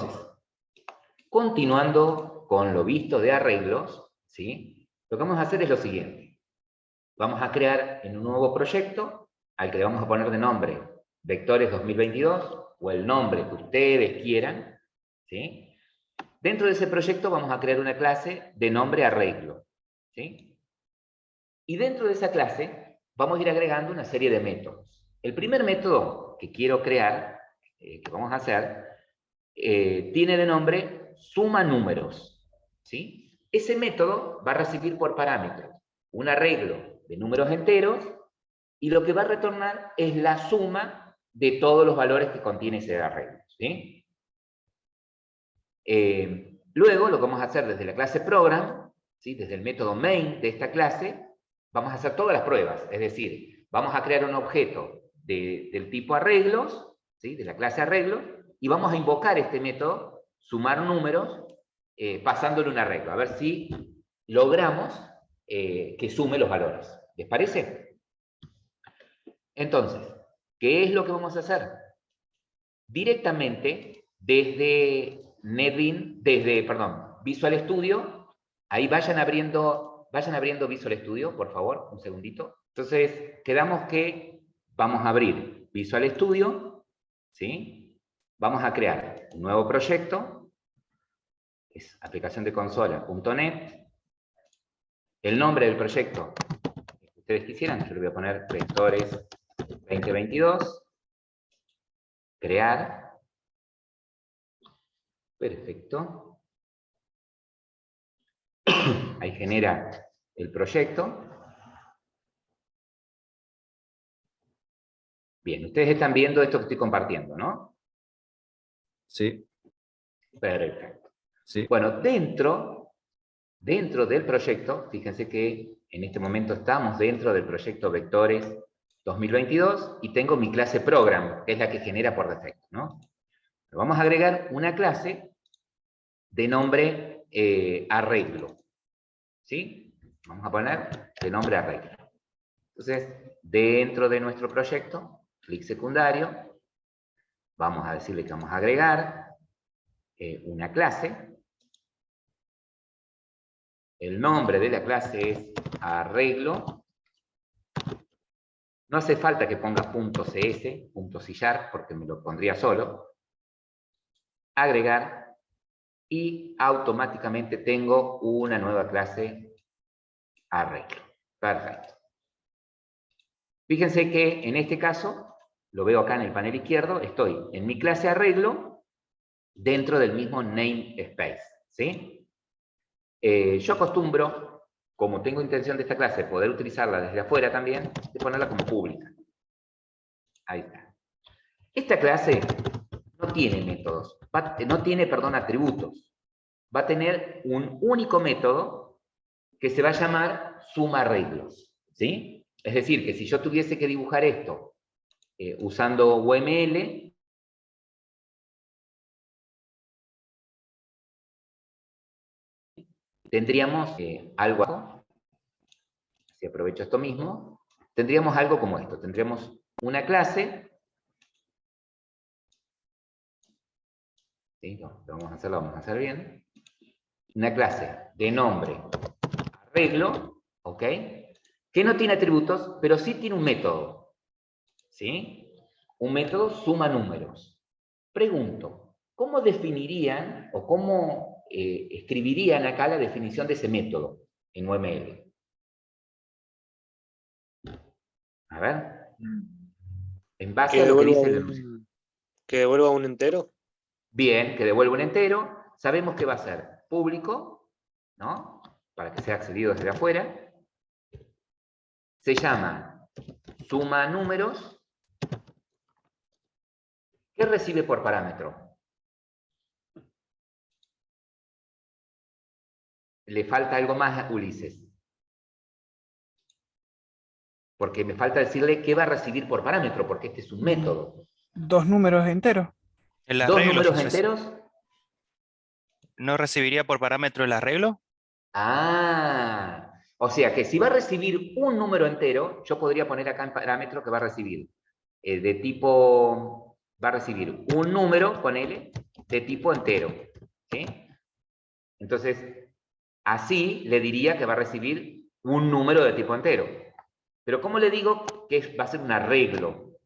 Entonces, continuando con lo visto de arreglos, ¿sí? Lo que vamos a hacer es lo siguiente. Vamos a crear en un nuevo proyecto, al que le vamos a poner de nombre Vectores 2022, o el nombre que ustedes quieran, ¿sí? Dentro de ese proyecto vamos a crear una clase de nombre arreglo, ¿sí? Y dentro de esa clase vamos a ir agregando una serie de métodos. El primer método que quiero crear, que vamos a hacer, tiene de nombre suma números, ¿sí? Ese método va a recibir por parámetro un arreglo de números enteros y lo que va a retornar es la suma de todos los valores que contiene ese arreglo, ¿sí? Luego, lo que vamos a hacer desde la clase program, ¿sí? Desde el método main de esta clase, vamos a hacer todas las pruebas. Es decir, vamos a crear un objeto del tipo arreglos, ¿sí? De la clase arreglos, y vamos a invocar este método, sumar números, pasándole un arreglo. A ver si logramos que sume los valores. ¿Les parece? Entonces, ¿qué es lo que vamos a hacer? Directamente desde Visual Studio, ahí vayan abriendo Visual Studio, por favor, un segundito. Entonces, quedamos que vamos a abrir Visual Studio, ¿sí? Vamos a crear un nuevo proyecto, es aplicación de consola.net. El nombre del proyecto que ustedes quisieran, yo le voy a poner Vectores 2022, crear. Perfecto. Ahí genera el proyecto. Bien, ustedes están viendo esto que estoy compartiendo, ¿no? Sí. Perfecto. Sí. Bueno, dentro del proyecto, fíjense que en este momento estamos dentro del proyecto Vectores 2022 y tengo mi clase Program, que es la que genera por defecto, ¿no? Pero vamos a agregar una clase de nombre arreglo, ¿sí? Vamos a poner de nombre arreglo. Entonces, dentro de nuestro proyecto, clic secundario, vamos a decirle que vamos a agregar una clase. El nombre de la clase es arreglo. No hace falta que ponga .cs, .c#, porque me lo pondría solo. Agregar. Y automáticamente tengo una nueva clase arreglo. Perfecto. Fíjense que en este caso, lo veo acá en el panel izquierdo, estoy en mi clase arreglo dentro del mismo namespace, ¿sí? Yo acostumbro, como tengo intención de esta clase, poder utilizarla desde afuera también, de ponerla como pública. Ahí está. Esta clase no tiene métodos, no tiene, perdón, atributos. Va a tener un único método que se va a llamar suma arreglos, ¿sí? Es decir, que si yo tuviese que dibujar esto usando UML, tendríamos algo, si aprovecho esto mismo, tendríamos algo como esto. Tendríamos una clase, ¿sí? No, lo vamos a hacer bien. Una clase de nombre arreglo, ¿ok? Que no tiene atributos, pero sí tiene un método, ¿sí? Un método suma números. Pregunto, ¿cómo definirían o cómo escribirían acá la definición de ese método en UML? A ver. En base a lo que dice el enunciado. Que devuelva un entero. Bien, que devuelva un entero. Sabemos que va a ser público, ¿no? Para que sea accedido desde afuera. Se llama suma números. ¿Qué recibe por parámetro? Le falta algo más, Ulises. Porque me falta decirle qué va a recibir por parámetro, porque este es un método. Dos números enteros. ¿El ¿Dos arreglo números enteros? no recibiría por parámetro el arreglo? Ah, o sea que si va a recibir un número entero, yo podría poner acá en parámetro que va a recibir de tipo, va a recibir un número, ponele, de tipo entero. ¿Sí? Entonces, así le diría que va a recibir un número de tipo entero. Pero ¿cómo le digo que va a ser un arreglo?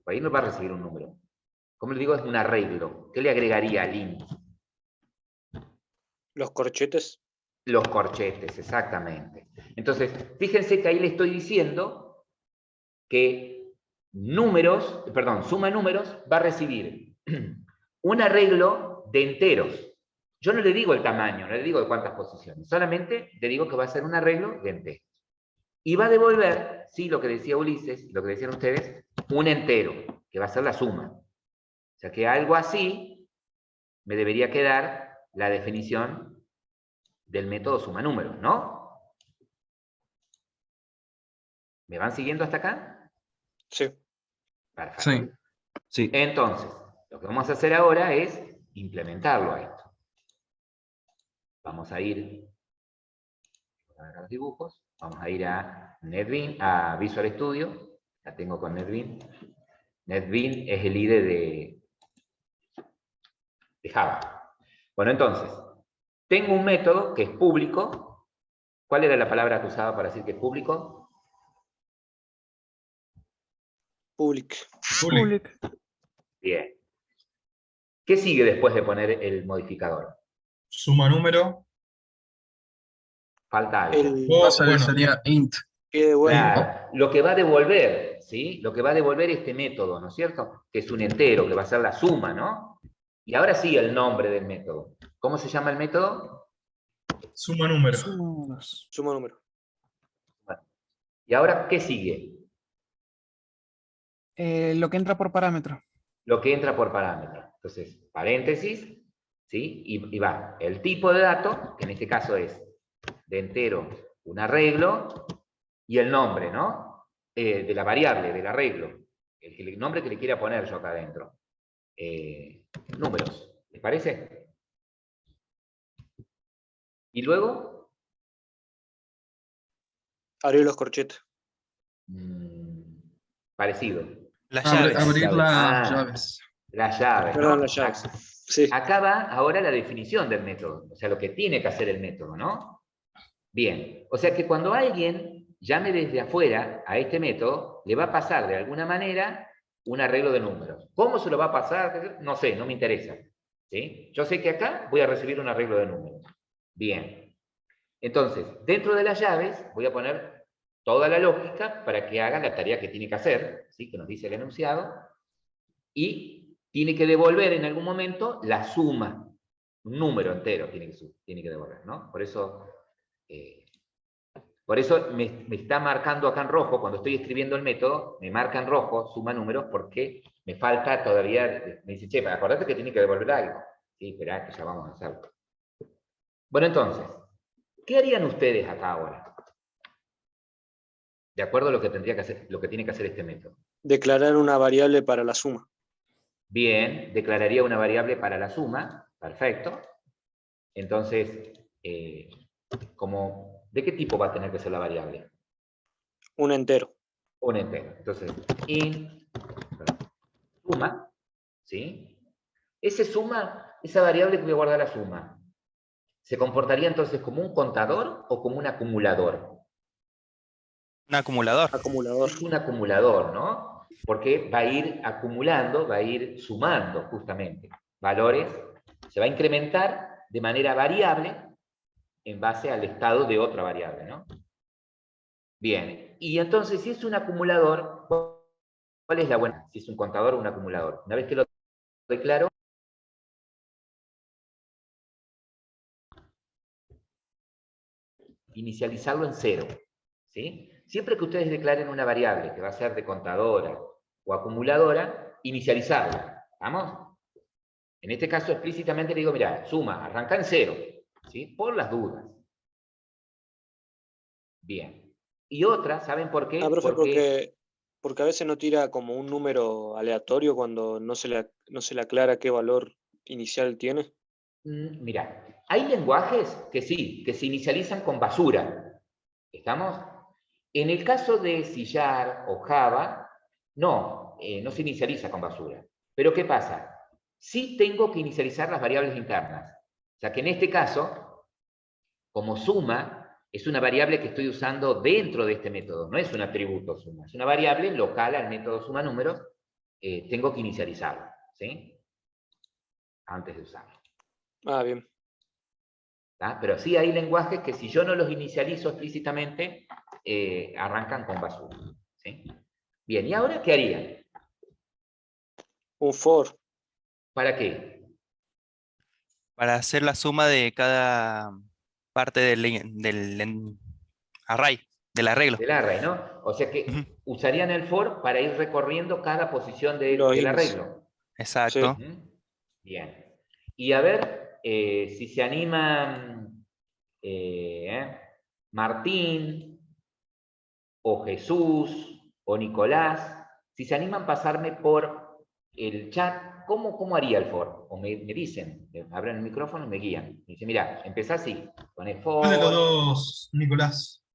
Ahí no va a recibir un número. ¿Cómo le digo? Es un arreglo. ¿Qué le agregaría al int? Los corchetes. Los corchetes, exactamente. Entonces, fíjense que ahí le estoy diciendo que suma de números va a recibir un arreglo de enteros. Yo no le digo el tamaño, no le digo de cuántas posiciones, solamente le digo que va a ser un arreglo de enteros. Y va a devolver, sí, lo que decía Ulises, lo que decían ustedes, un entero, que va a ser la suma. O sea que algo así me debería quedar la definición del método suma números, ¿no? ¿Me van siguiendo hasta acá? Sí. Perfecto. Sí. Sí. Entonces, lo que vamos a hacer ahora es implementarlo a esto. Vamos a ir a los dibujos, vamos a ir a NetBeans, a Visual Studio, la tengo con NetBeans. NetBeans es el IDE de Java. Bueno, entonces, tengo un método que es público. ¿Cuál era la palabra que usaba para decir que es público? Public. Public. Bien. ¿Qué sigue después de poner el modificador? Suma número. Falta algo. Sería int. Que devuelve. Claro, lo que va a devolver, ¿sí? Lo que va a devolver este método, ¿no es cierto? Que es un entero, que va a ser la suma, ¿no? Y ahora sí el nombre del método. ¿Cómo se llama el método? Suma número. Suma número. Bueno, ¿y ahora qué sigue? Lo que entra por parámetro. Lo que entra por parámetro. Entonces, paréntesis, ¿sí? Y va el tipo de dato, que en este caso es de entero, un arreglo, y el nombre, ¿no? De la variable, del arreglo. El nombre que le quiera poner yo acá adentro. Números. ¿Les parece? Y luego, Abrir los corchetes. parecido. Las llaves. Abrir las Ah, llaves. Las llaves, ¿no? Perdón, las llaves. Sí. Acá va ahora la definición del método, o sea, lo que tiene que hacer el método, ¿no? Bien, o sea que cuando alguien llame desde afuera a este método, le va a pasar de alguna manera un arreglo de números. ¿Cómo se lo va a pasar? No sé, no me interesa. ¿Sí? Yo sé que acá voy a recibir un arreglo de números. Bien. Entonces, dentro de las llaves voy a poner toda la lógica para que haga la tarea que tiene que hacer, ¿sí? Que nos dice el enunciado, y tiene que devolver en algún momento la suma, un número entero tiene que devolver, ¿no? Por eso me está marcando acá en rojo, cuando estoy escribiendo el método, me marca en rojo, suma números, porque me falta todavía, me dice, che, acordate que tiene que devolver algo. Sí, esperá, que ya vamos a hacerlo. Bueno, entonces, ¿qué harían ustedes acá ahora? De acuerdo a lo que tendría que hacer, lo que tiene que hacer este método. Declarar una variable para la suma. Bien, declararía una variable para la suma, perfecto. Entonces, ¿de qué tipo va a tener que ser la variable? Un entero. Un entero. Entonces, suma, ¿sí? Esa variable que voy a guardar la suma, ¿se comportaría entonces como un contador o como un acumulador? Un acumulador. Acumulador. Es un acumulador, ¿no? Porque va a ir acumulando, va a ir sumando justamente valores, se va a incrementar de manera variable en base al estado de otra variable, ¿no? Bien, y entonces si es un acumulador, ¿cuál es la buena? Si es un contador o un acumulador. Una vez que lo declaro, inicializarlo en 0, ¿sí? Siempre que ustedes declaren una variable que va a ser de contadora o acumuladora, inicializarla, ¿vamos? En este caso explícitamente le digo, mira, suma, arranca en 0, ¿sí? Por las dudas. Bien. Y otra, ¿saben por qué? Profe, porque a veces no tira como un número aleatorio cuando no se le aclara qué valor inicial tiene. Mira, hay lenguajes que sí, que se inicializan con basura. ¿Estamos? En el caso de C# o Java, no. no se inicializa con basura. Pero ¿qué pasa? Sí tengo que inicializar las variables internas. O sea que en este caso, como suma, es una variable que estoy usando dentro de este método, no es un atributo suma, es una variable local al método suma números, tengo que inicializarla, ¿sí? Antes de usarlo. Ah, bien. ¿Tá? Pero sí hay lenguajes que si yo no los inicializo explícitamente, arrancan con basura, ¿sí? Bien, ¿y ahora qué haría? Un for. ¿Para qué? Para hacer la suma de cada parte del array, del arreglo. Del array, ¿no? O sea que Ujú. usarían el for para ir recorriendo cada posición Los del ins. arreglo. Exacto. ¿Mm? Bien. Y a ver, si se animan Martín, o Jesús, o Nicolás, si se animan a pasarme por el chat, ¿cómo haría el for? O me dicen, abren el micrófono y me guían. Me dicen, mira, empezá así, poné ¿Cuál de los for, dos, Nicolás?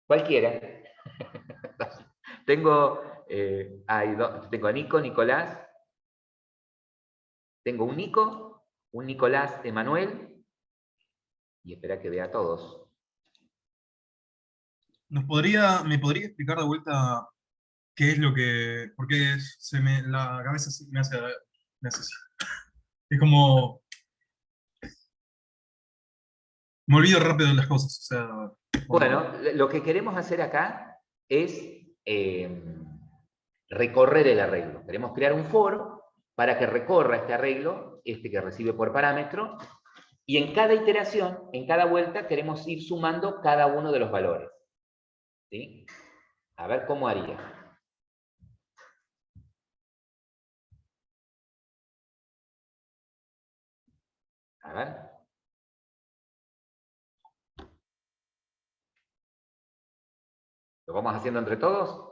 cualquiera. Tengo, tengo a Nico, Nicolás, tengo un Nico, un Nicolás Emanuel, y espera que vea a todos. ¿Me podría explicar de vuelta qué es lo que... Porque la cabeza me hace así. Es como... Me olvido rápido de las cosas. O sea, Bueno, lo que queremos hacer acá es recorrer el arreglo. Queremos crear un for para que recorra este arreglo, este que recibe por parámetro, y en cada iteración, en cada vuelta, queremos ir sumando cada uno de los valores. ¿Sí? A ver cómo haría. A ver. ¿Lo vamos haciendo entre todos?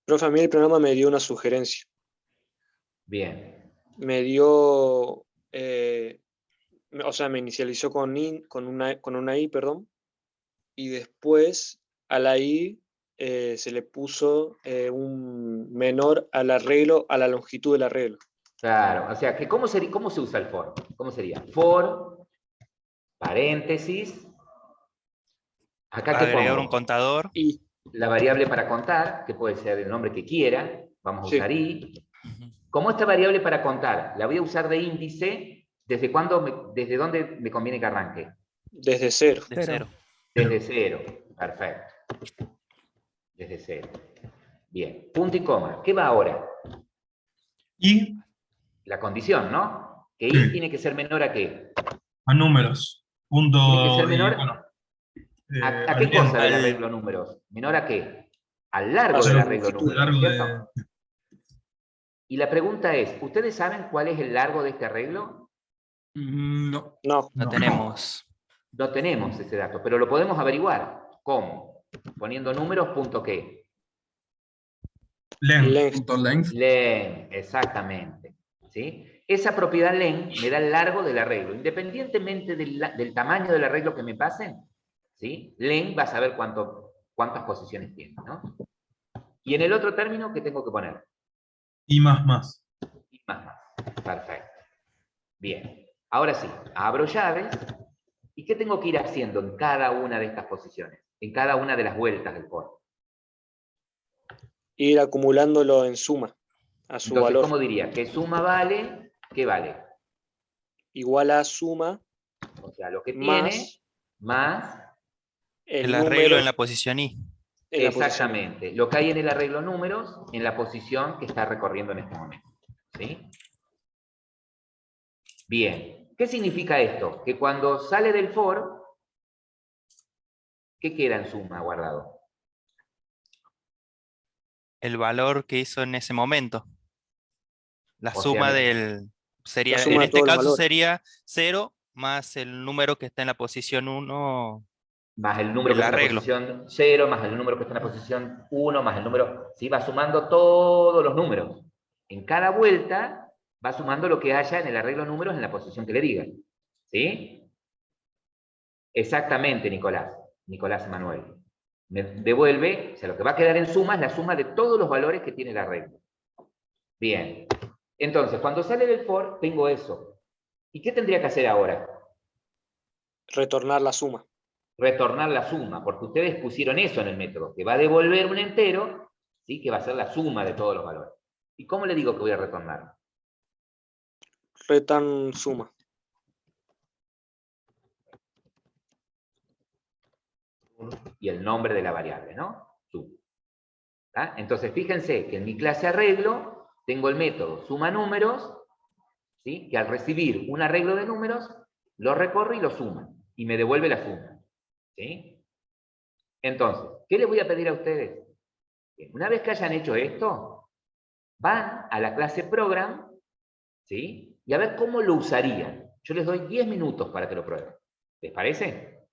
Profe, a mí el programa me dio una sugerencia. Bien. Me dio, o sea, me inicializó con una I, perdón, y después a la I se le puso un menor al arreglo, a la longitud del arreglo. Claro, o sea, que ¿cómo se usa el for? ¿Cómo sería? For, paréntesis, acá ¿qué Agregar un pongo? contador. Y, La variable para contar, que puede ser el nombre que quiera, vamos a sí, usar i. Ujú. Como esta variable para contar, la voy a usar de índice, ¿desde dónde me conviene que arranque? desde cero. De Cero. cero. Desde cero, perfecto. Desde cero. Bien, punto y coma. ¿Qué va ahora? y La condición, ¿no? Que i Sí. tiene que ser menor a qué. a números. Punto Tiene que ser y menor bueno. ¿a al qué cosa del Al- arreglo números? ¿Menor a qué? Al A largo su del largo, arreglo longitud. números, ¿no es largo cierto? de... Y la pregunta es, ¿ustedes saben cuál es el largo de este arreglo? No. No, No No. tenemos. No tenemos ese dato, pero lo podemos averiguar. ¿Cómo? Poniendo números, punto qué. Length. length. Punto length. Len, exactamente. ¿Sí? Esa propiedad len me da el largo del arreglo. Independientemente del tamaño del arreglo que me pasen, ¿sí? Len va a saber cuántas posiciones tiene, ¿no? Y en el otro término, ¿qué tengo que poner? Y más. Y más. Perfecto. Bien. Ahora sí, abro llaves. ¿Y qué tengo que ir haciendo en cada una de estas posiciones? En cada una de las vueltas del for. Ir acumulándolo en suma a su Entonces, valor. ¿cómo diría? ¿Qué suma vale? ¿Qué vale? Igual a suma O sea, lo que más tiene más El el arreglo número en la posición I. en la posición. exactamente lo que hay en el arreglo números en la posición que está recorriendo en este momento. ¿Sí? Bien. ¿Qué significa esto? Que cuando sale del for, ¿qué queda en suma guardado? El valor que hizo en ese momento. La O sea, suma del... Sería, La en suma de este todos los caso valores. sería 0 más el número que está en la posición 1 más el número que del está en la arreglo. posición 0, más el número que está en la posición 1, más el número... ¿Sí? Va sumando todos los números. En cada vuelta va sumando lo que haya en el arreglo números en la posición que le digan. ¿Sí? Exactamente, Nicolás. Nicolás Emanuel. me devuelve, o sea, lo que va a quedar en suma es la suma de todos los valores que tiene el arreglo. Bien. Entonces, cuando sale del for, tengo eso. ¿Y qué tendría que hacer ahora? Retornar la suma. Retornar la suma, porque ustedes pusieron eso en el método, que va a devolver un entero, ¿sí? Que va a ser la suma de todos los valores. ¿Y cómo le digo que voy a retornar? Return suma. Y el nombre de la variable, ¿no? Suma. ¿Ah? Entonces, fíjense que en mi clase arreglo tengo el método suma números, ¿sí? Que al recibir un arreglo de números, lo recorre y lo suma, y me devuelve la suma. ¿Sí? Entonces, ¿qué les voy a pedir a ustedes? Bien, una vez que hayan hecho esto, van a la clase program, ¿sí? Y a ver cómo lo usarían. Yo les doy 10 minutos para que lo prueben. ¿Les parece?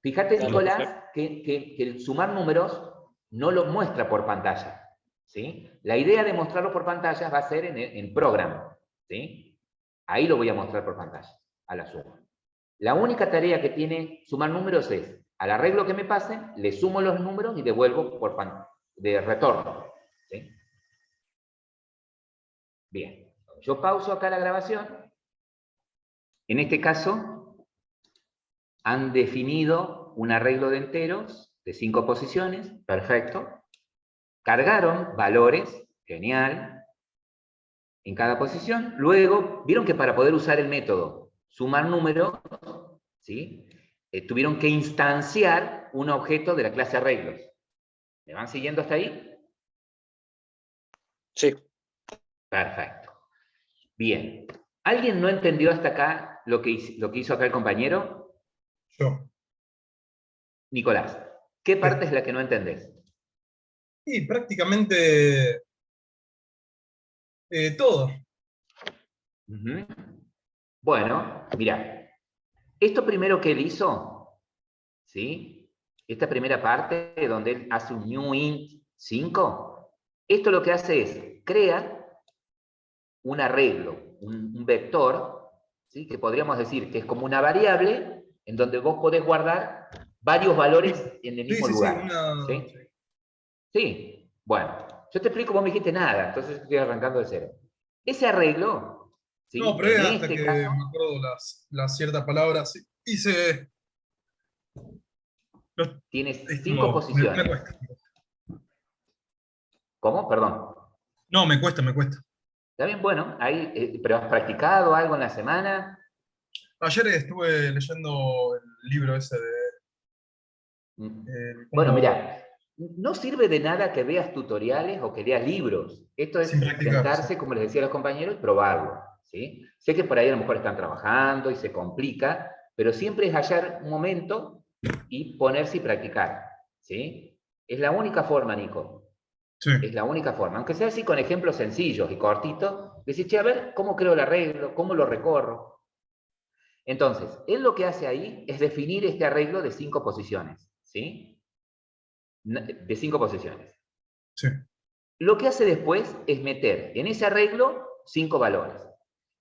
Fíjate, Dale, Nicolás, perfecto. que el sumar números no lo muestra por pantalla. ¿Sí? La idea de mostrarlo por pantalla va a ser en program. ¿Sí? Ahí lo voy a mostrar por pantalla, a la suma. La única tarea que tiene sumar números es, al arreglo que me pasen, le sumo los números y devuelvo por de retorno. ¿Sí? Bien. Yo pauso acá la grabación. En este caso, han definido un arreglo de enteros de 5 posiciones, perfecto. Cargaron valores, genial, en cada posición. Luego, vieron que para poder usar el método sumar números, ¿sí? Tuvieron que instanciar un objeto de la clase arreglos. ¿Me van siguiendo hasta ahí? Sí. Perfecto. Bien. ¿Alguien no entendió hasta acá lo que hizo acá el compañero? Yo. Nicolás, ¿qué parte es la que no entendés? Y prácticamente todo. Ujú. Bueno, mira, esto primero que él hizo, ¿sí? Esta primera parte donde él hace un new int 5, esto lo que hace es, crea un arreglo, un vector, ¿sí? Que podríamos decir que es como una variable en donde vos podés guardar varios valores en el mismo lugar. ¿Sí? Sí. Sí, bueno, yo te explico, vos me dijiste nada, entonces estoy arrancando de cero. Ese arreglo, ¿sí? No, pero es En hasta este que caso, me acuerdo las ciertas palabras. Hice. tiene Es 5 como, me posiciones. cuesta. ¿Cómo? Perdón. No, me cuesta. Está bien, bueno, ahí, pero ¿has practicado algo en la semana? Ayer estuve leyendo el libro ese Bueno, cómo mira, no sirve de nada que veas tutoriales o que leas libros. Esto es sin practicar. Sí. sentarse, como les decía a los compañeros, y probarlo. ¿Sí? Sé que por ahí a lo mejor están trabajando y se complica, pero siempre es hallar un momento y ponerse y practicar. ¿Sí? Es la única forma, Nico. Sí. Es la única forma. Aunque sea así con ejemplos sencillos y cortitos, decir, che, a ver, ¿cómo creo el arreglo? ¿Cómo lo recorro? Entonces, él lo que hace ahí es definir este arreglo de 5 posiciones. ¿Sí? De 5 posiciones. Sí. Lo que hace después es meter en ese arreglo 5 valores.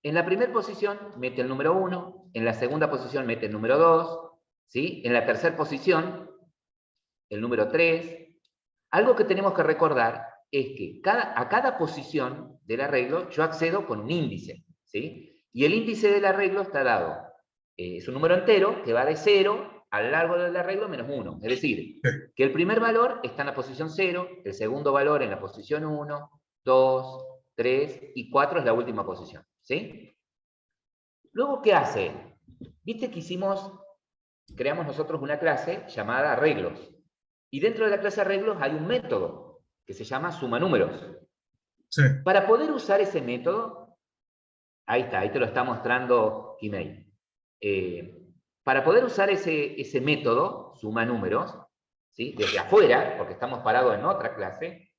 En la primera posición mete el número 1, en la segunda posición mete el número 2, ¿sí? En la tercera posición el número 3. Algo que tenemos que recordar es que a cada posición del arreglo yo accedo con un índice, ¿sí? Y el índice del arreglo está dado. Es un número entero que va de 0 a lo largo del arreglo menos 1. Es decir, que el primer valor está en la posición 0, el segundo valor en la posición 1, 2, 3 y 4 es la última posición. ¿Sí? Luego, ¿qué hace? Viste que creamos nosotros una clase llamada arreglos. Y dentro de la clase arreglos hay un método que se llama suma números. Sí. Para poder usar ese método, ahí está, ahí te lo está mostrando Kimei. Para poder usar ese método, suma números, ¿sí? Desde afuera, porque estamos parados en otra clase,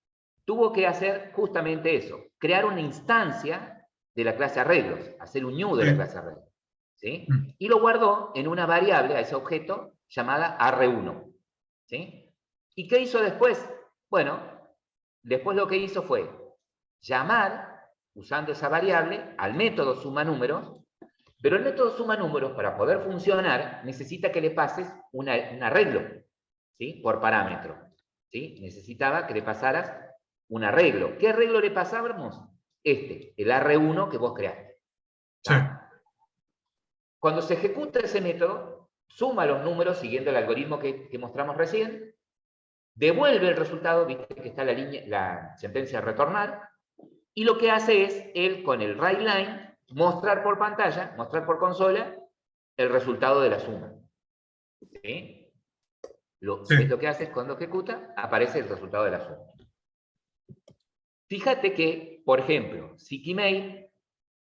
tuvo que hacer justamente eso, crear una instancia de la clase arreglos, hacer un new de la clase arreglos. ¿Sí? Y lo guardó en una variable, a ese objeto, llamada arre1. ¿Sí? ¿Y qué hizo después? Bueno, después lo que hizo fue llamar, usando esa variable, al método suma números, Pero el método suma números, para poder funcionar, necesita que le pases un arreglo, ¿sí? Por parámetro, ¿sí? Necesitaba que le pasaras un arreglo. ¿Qué arreglo le pasábamos? El R1 que vos creaste. Sí. Cuando se ejecuta ese método, suma los números siguiendo el algoritmo que mostramos recién, devuelve el resultado, viste que está la sentencia de retornar, y lo que hace es, él con el writeLine, mostrar por pantalla, mostrar por consola, el resultado de la suma. ¿Sí? ¿Ves lo que hace cuando ejecuta? Aparece el resultado de la suma. Fíjate que, por ejemplo, si Kimei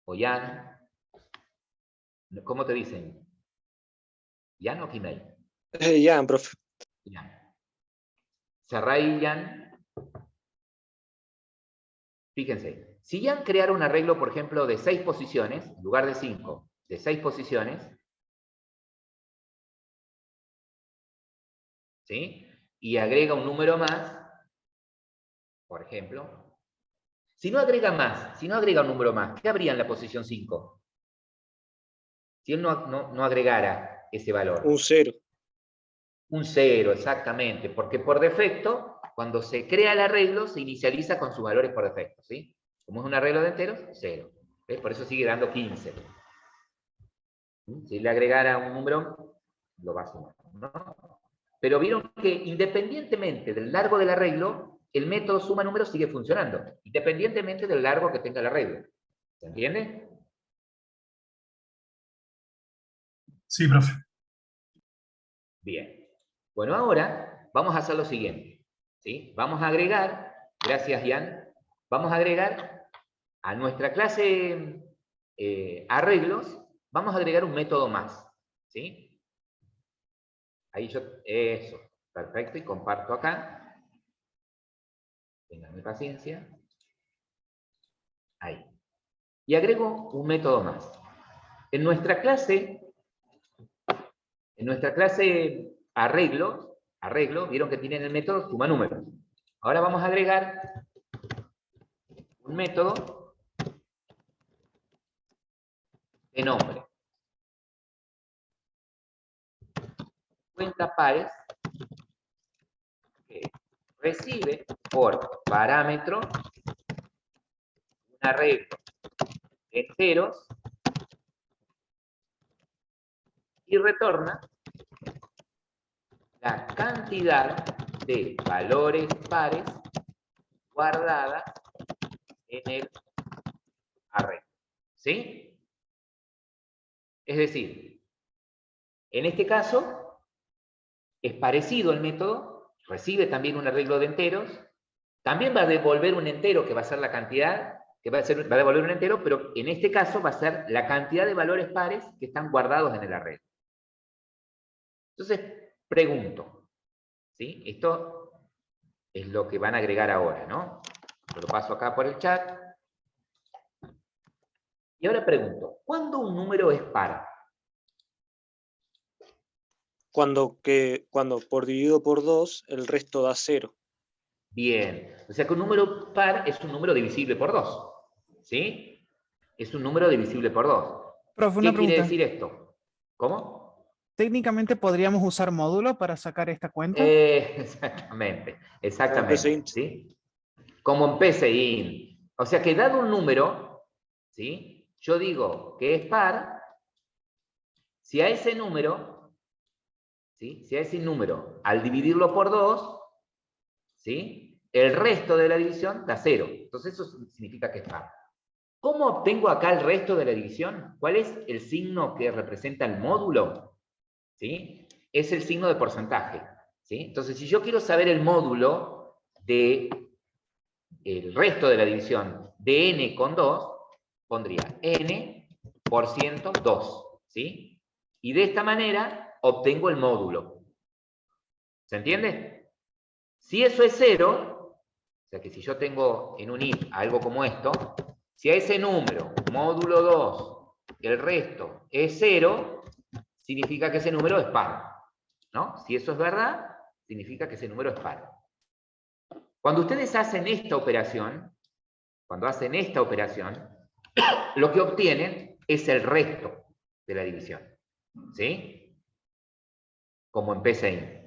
o Yan, ¿cómo te dicen? ¿Yan o Kimei? Yan, profe. Yan. Serray y Yan. Fíjense, si Yan creara un arreglo, por ejemplo, de 6 posiciones, en lugar de 5, de 6 posiciones, ¿sí? Y agrega un número más, por ejemplo. Si no agrega más, si no agrega un número más, ¿qué habría en la posición 5? Si él no agregara ese valor. Un 0. Un 0, exactamente, porque por defecto, cuando se crea el arreglo, se inicializa con sus valores por defecto, ¿sí? Como es un arreglo de enteros, 0. ¿Ves? Por eso sigue dando 15. Si le agregara un número, lo va a sumar, ¿no? Pero vieron que independientemente del largo del arreglo, el método suma números sigue funcionando, independientemente del largo que tenga el arreglo. ¿Se entiende? Sí, profe. Bien. Bueno, ahora vamos a hacer lo siguiente, ¿sí? Vamos a agregar, gracias Ian, vamos a agregar a nuestra clase arreglos, vamos a agregar un método más, ¿sí? Ahí eso, perfecto, y comparto acá. Tengan paciencia. Ahí. Y agrego un método más. En nuestra clase arreglo, vieron que tienen el método suma números. Ahora vamos a agregar un método de nombre. Cuenta pares que recibe por parámetro un arreglo de enteros y retorna la cantidad de valores pares guardadas en el arreglo. ¿Sí? Es decir, en este caso es parecido el método, recibe también un arreglo de enteros, también va a devolver un entero que va a ser la cantidad, va a devolver un entero, pero en este caso va a ser la cantidad de valores pares que están guardados en el arreglo. Entonces, pregunto, ¿sí? Esto es lo que van a agregar ahora, ¿no? Lo paso acá por el chat. Y ahora pregunto, ¿cuándo un número es par? Cuando por dividido por 2, el resto da 0. Bien, o sea que un número par es un número divisible por 2, ¿sí? Es un número divisible por 2. Profe, ¿Qué una quiere pregunta. decir esto? ¿Cómo? Técnicamente podríamos usar módulo para sacar esta cuenta. Exactamente, Como PCInt. ¿sí? Como en PCInt. O sea que dado un número, ¿sí? Yo digo que es par, si a ese número, ¿sí? Si a ese número, al dividirlo por 2, ¿sí? El resto de la división da 0. Entonces eso significa que es par. ¿Cómo obtengo acá el resto de la división? ¿Cuál es el signo que representa el módulo? ¿Sí? Es el signo de porcentaje. ¿Sí? Entonces, si yo quiero saber el módulo del resto de la división de n con 2, pondría n por ciento 2. ¿Sí? Y de esta manera obtengo el módulo. ¿Se entiende? Si eso es 0, o sea que si yo tengo en un if algo como esto, si a ese número, módulo 2, el resto es 0, significa que ese número es par, ¿no? Si eso es verdad, significa que ese número es par. Cuando ustedes hacen esta operación, lo que obtienen es el resto. de la división. ¿Sí? Como en PCIN.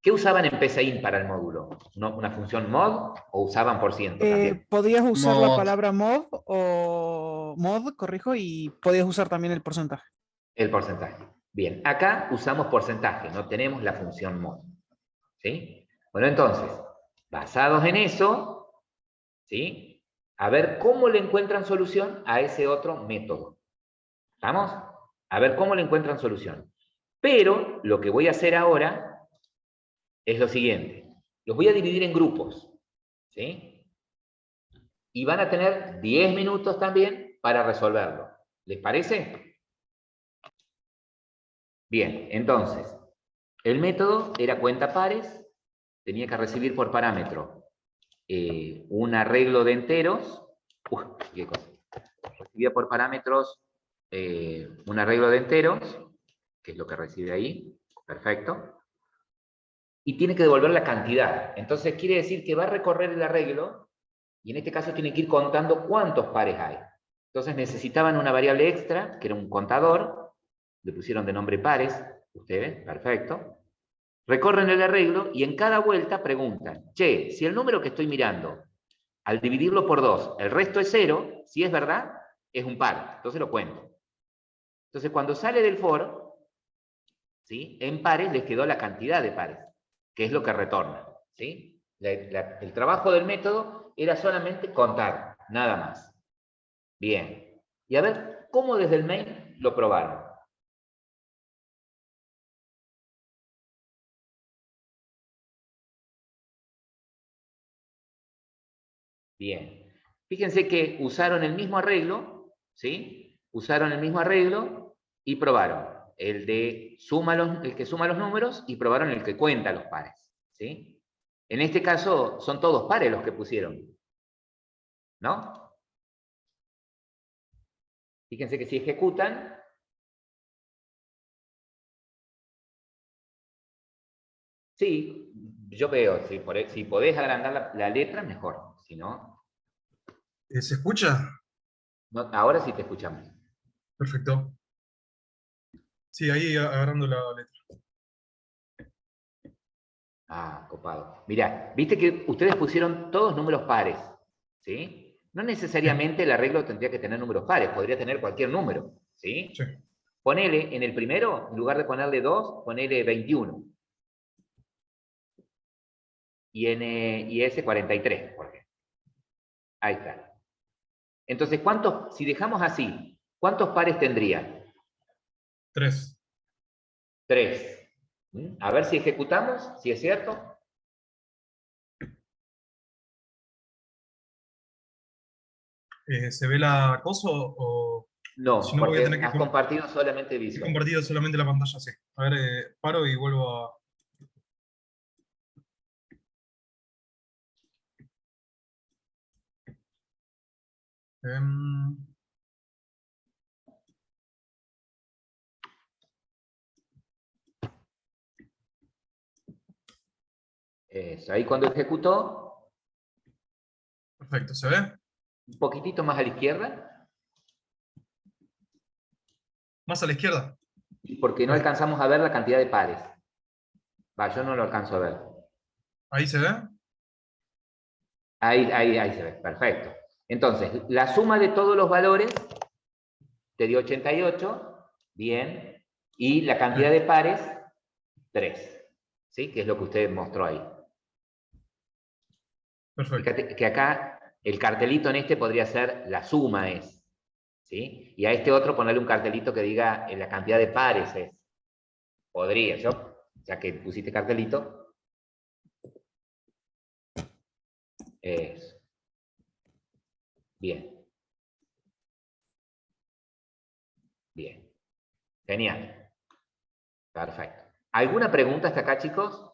¿Qué usaban en PCIN para el módulo? ¿Una función mod o usaban por ciento también? Podías usar la Mod. palabra mod o mod, corrijo, y podías usar también el porcentaje. El porcentaje. Bien, acá usamos porcentaje, no tenemos la función mod. ¿Sí? Bueno, entonces, basados en eso, ¿sí? A ver cómo le encuentran solución a ese otro método. ¿Estamos? A ver cómo le encuentran solución. Pero lo que voy a hacer ahora es lo siguiente. Los voy a dividir en grupos. ¿Sí? Y van a tener 10 minutos también para resolverlo. ¿Les parece? Bien, entonces, el método era cuenta pares, tenía que recibir por parámetro un arreglo de enteros, qué cosa. Recibía por parámetros un arreglo de enteros, que es lo que recibe ahí, perfecto, y tiene que devolver la cantidad. Entonces quiere decir que va a recorrer el arreglo, y en este caso tiene que ir contando cuántos pares hay. Entonces necesitaban una variable extra, que era un contador, le pusieron de nombre pares, ustedes, perfecto. Recorren el arreglo y en cada vuelta preguntan, che, si el número que estoy mirando, al dividirlo por 2, el resto es 0, si es verdad, es un par, entonces lo cuento. Entonces cuando sale del for, ¿sí? En pares les quedó la cantidad de pares, que es lo que retorna. ¿Sí? El trabajo del método era solamente contar, nada más. Bien. Y a ver, ¿cómo desde el main lo probaron? Bien. Fíjense que usaron el mismo arreglo, ¿sí? Usaron el mismo arreglo y probaron el que suma los números y probaron el que cuenta los pares, ¿sí? En este caso son todos pares los que pusieron, ¿no? Fíjense que si ejecutan, sí, yo veo, si podés agrandar la letra, mejor. Si no, ¿Se escucha? ahora sí te escuchamos. Perfecto. Sí, ahí agarrando la letra. Ah, copado. Mirá, viste que ustedes pusieron todos números pares, ¿sí? No necesariamente el arreglo tendría que tener números pares, podría tener cualquier número, ¿sí? Sí. Ponele en el primero, en lugar de ponerle 2, ponele 21. Y ese 43, por ejemplo. Ahí está. Entonces, si dejamos así, ¿cuántos pares tendría? 3. 3. A ver si ejecutamos, si es cierto. ¿Se ve la cosa o No, si no voy a porque tener que has compartido solamente he visual. compartido solamente la pantalla? Sí. A ver, paro y vuelvo a... Em, Eso, ahí cuando ejecutó, perfecto, ¿se ve? un poquitito más a la izquierda, Más a la izquierda. porque no alcanzamos a ver la cantidad de pares. Va, yo no lo alcanzo a ver. Ahí se ve. Ahí se ve, perfecto. Entonces, la suma de todos los valores te dio 88, bien, y la cantidad de pares, 3, ¿sí? Que es lo que usted mostró ahí. Perfecto. Fíjate que acá el cartelito en este podría ser la suma es, ¿sí? Y a este otro ponerle un cartelito que diga la cantidad de pares es. Podría, ya que pusiste cartelito. Eso. Bien. Bien. Genial. Perfecto. ¿Alguna pregunta hasta acá, chicos?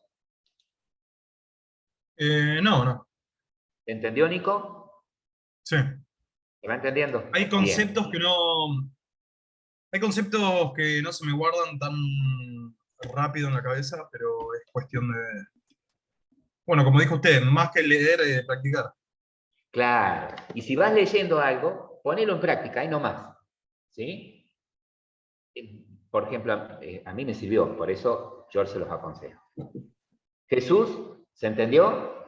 No. ¿Entendió, Nico? Sí. ¿Se va entendiendo? Hay Bien. conceptos que no... Hay conceptos que no se me guardan tan rápido en la cabeza, pero es cuestión de... Bueno, como dijo usted, más que leer, practicar. Claro. Y si vas leyendo algo, ponelo en práctica, ahí nomás. ¿sí? Por ejemplo, a mí me sirvió, por eso yo se los aconsejo. Jesús, ¿se entendió?